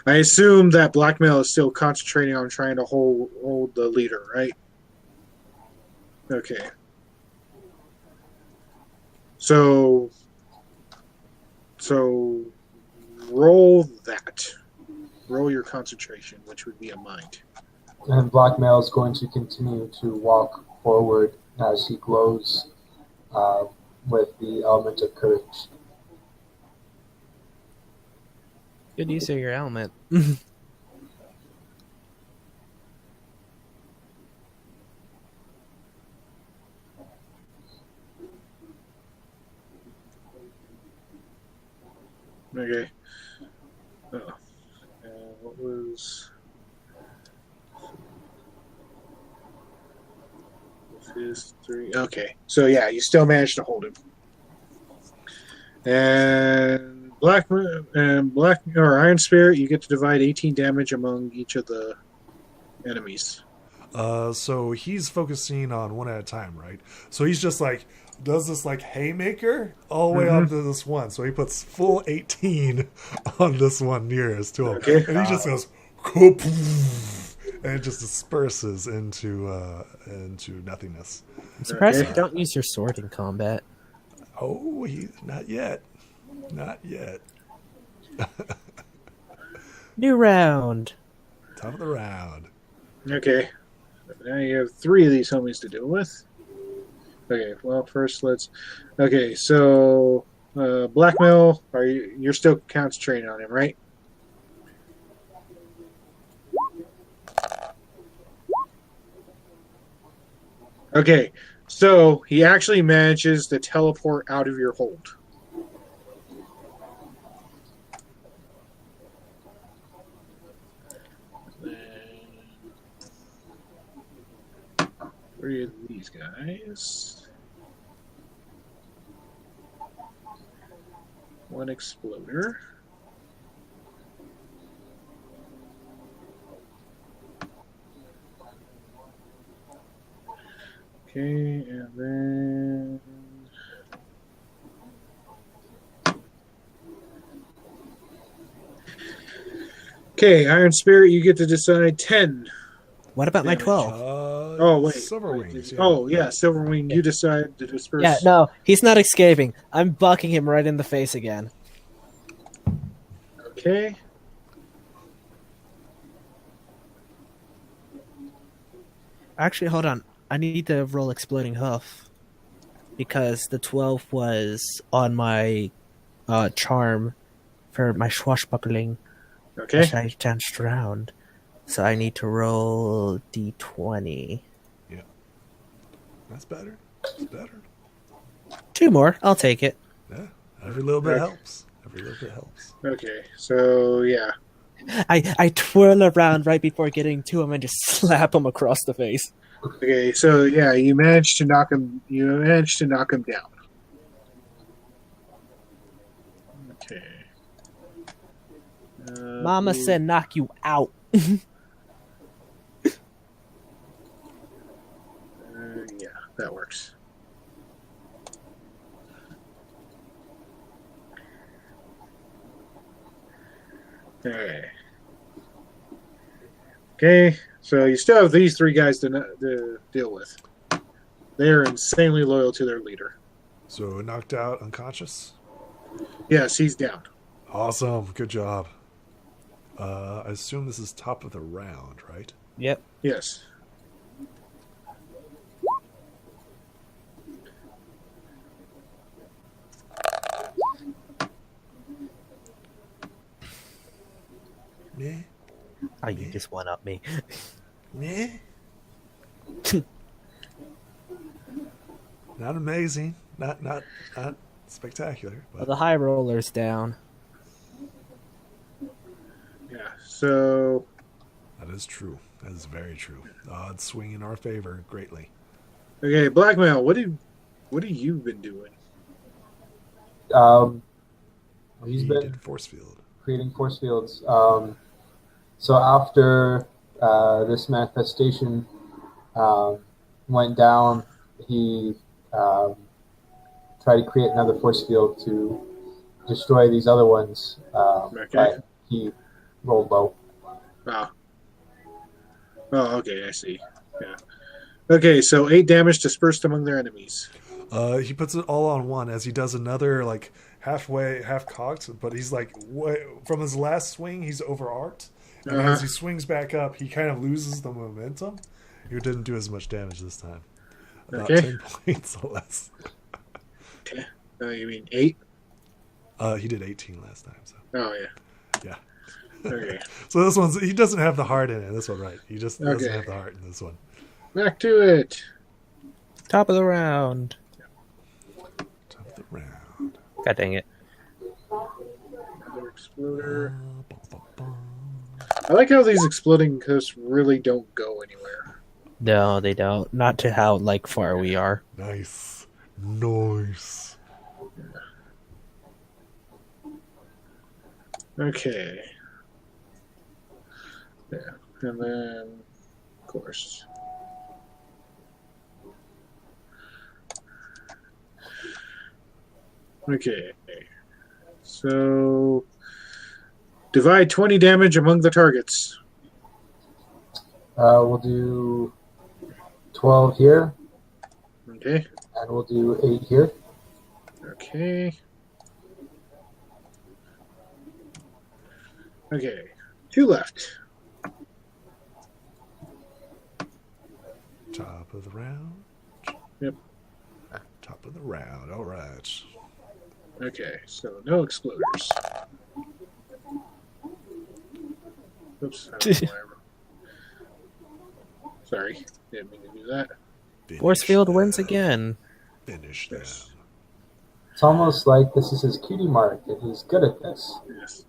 I assume that Blackmail is still concentrating on trying to hold the leader, right? Okay. So roll that. Roll your concentration, which would be a mind. And Blackmail is going to continue to walk forward as he glows with the element of courage. Good use of your element. Okay. What was his 3? Okay. So yeah, you still managed to hold him. And Black or Iron Spirit, you get to divide 18 damage among each of the enemies. So he's focusing on one at a time, right? So he's just like does this like haymaker all the way onto this one. So he puts full 18 on this one nearest to him, Okay. and he just goes, and it just disperses into nothingness. I'm surprised you don't use your sword in combat. Oh, not yet. New round. Top of the round. Okay. Now you have 3 of these homies to deal with. Okay, well, first let's... Okay, so... Blackmail, you're still concentrating on him, right? Okay, so he actually manages to teleport out of your hold. Three of these guys. One exploder. Okay, and then... Okay, Iron Spirit, you get to decide 10. What about my 12? Oh, wait. Silver Wings. Yeah. Oh, yeah, Silverwing, you decide to disperse. Yeah, no, he's not escaping. I'm bucking him right in the face again. Okay. Actually, hold on. I need to roll Exploding Hoof. Because the 12 was on my charm for my swashbuckling. Okay. As I danced around. So I need to roll d20. Yeah. That's better. That's better. 2 more. I'll take it. Yeah. Every little bit Okay. helps. Every little bit helps. Okay, so yeah. I twirl around right before getting to him and just slap him across the face. Okay, so yeah, you managed to knock him. You managed to knock him down. Okay. Mama said knock you out. Yeah, that works. Okay. Okay, so you still have these 3 guys to deal with. They are insanely loyal to their leader. So knocked out, unconscious. Yes, he's down. Awesome. Good job. I assume this is top of the round, right? Yep. Yes. Yeah. Oh, you just one up me. Yeah. Not amazing. Not spectacular, Well, but the high roller's down. Yeah. So that is true. That is very true. Odds swing in our favor greatly. okay, Blackmail. What have you been doing? He's He been did force field. creating force fields. So after this manifestation went down, he tried to create another force field to destroy these other ones, Okay. but he rolled low. Oh. Oh, okay, I see. Yeah. Okay, so 8 damage dispersed among their enemies. He puts it all on one as he does another like halfway, half cocked, but he's like from his last swing, he's over arced, and as he swings back up, he kind of loses the momentum. He didn't do as much damage this time. About Okay. 10 points or less. You mean 8? He did 18 last time. So Oh, yeah. yeah. Okay. So this one's he doesn't have the heart in it. This one, right? He just doesn't Okay. have the heart in this one. Back to it. Top of the round. Top of the round. God dang it. Another exploder. I like how these exploding coasts really don't go anywhere. No, they don't. Not to how far we are. Nice. Nice. Okay. Yeah. And then, of course. Okay. So, divide 20 damage among the targets. We'll do 12 here, Okay. and we'll do 8 here. Okay. Okay. 2 left. Top of the round. Yep. Top of the round. All right. Okay, so no exploders. Oops. I don't know why Sorry, didn't mean to do that. Force field Finish wins them. again. Finish them. Yes. It's almost like this is his cutie mark, and he's good at this. Yes.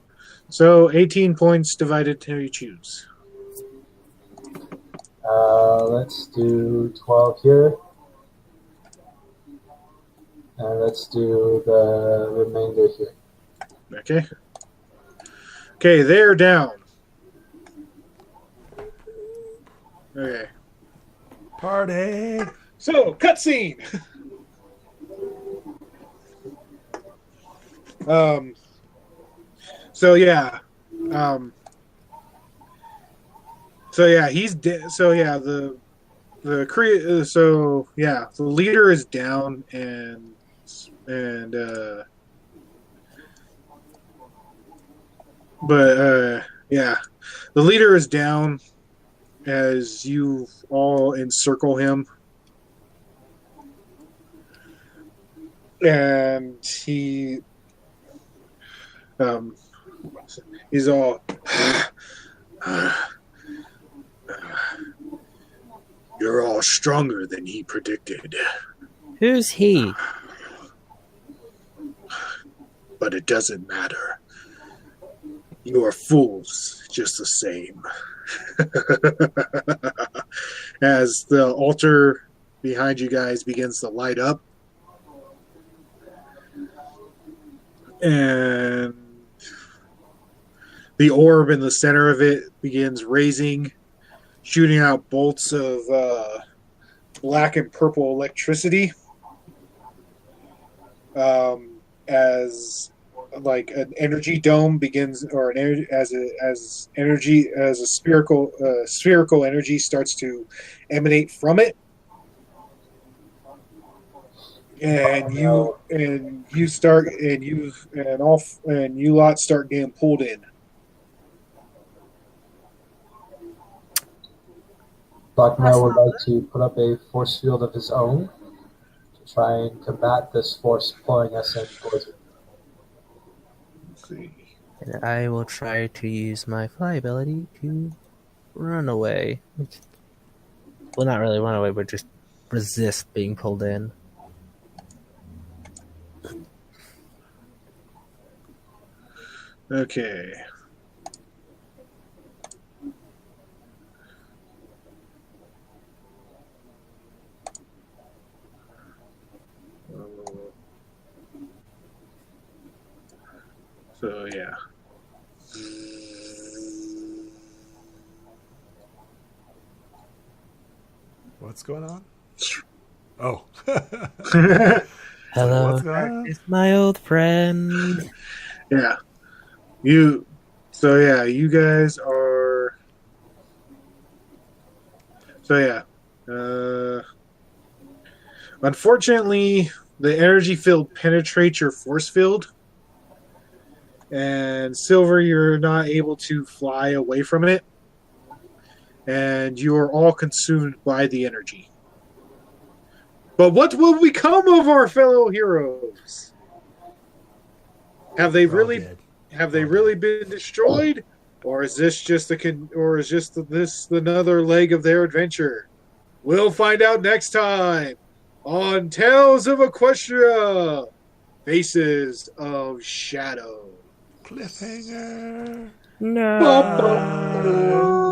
So 18 points divided to you choose. Let's do 12 here. And let's do the remainder here. Okay. Okay, they're down. Okay. Party. So, cutscene. So yeah. So yeah, he's dead. So yeah, the leader is down and yeah, the leader is down as you all encircle him, and he's all you're all stronger than he predicted, Who's he? but it doesn't matter. You are fools just the same. As the altar behind you guys begins to light up, and the orb in the center of it begins raising, shooting out bolts of black and purple electricity, as like an energy dome begins, or as a spherical energy starts to emanate from it, and you lot start getting pulled in. Blackmail would like to put up a force field of his own to try and combat this force pulling us in towards it. Let's see. And I will try to use my fly ability to run away. Well, not really run away, but just resist being pulled in. Okay. So yeah. What's going on? Oh. It's like, Hello, what's going on? darkness, my old friend. Yeah. You. So yeah, you guys are. So yeah. Unfortunately, the energy field penetrates your force field, and Silver, you're not able to fly away from it, and you are all consumed by the energy. But what will become of our fellow heroes? Have they We're all really dead. have they All really dead. been destroyed, or is this just this another leg of their adventure? We'll find out next time on Tales of Equestria, Faces of Shadow. Cliffhanger. No. Ba, ba, Bye. ba.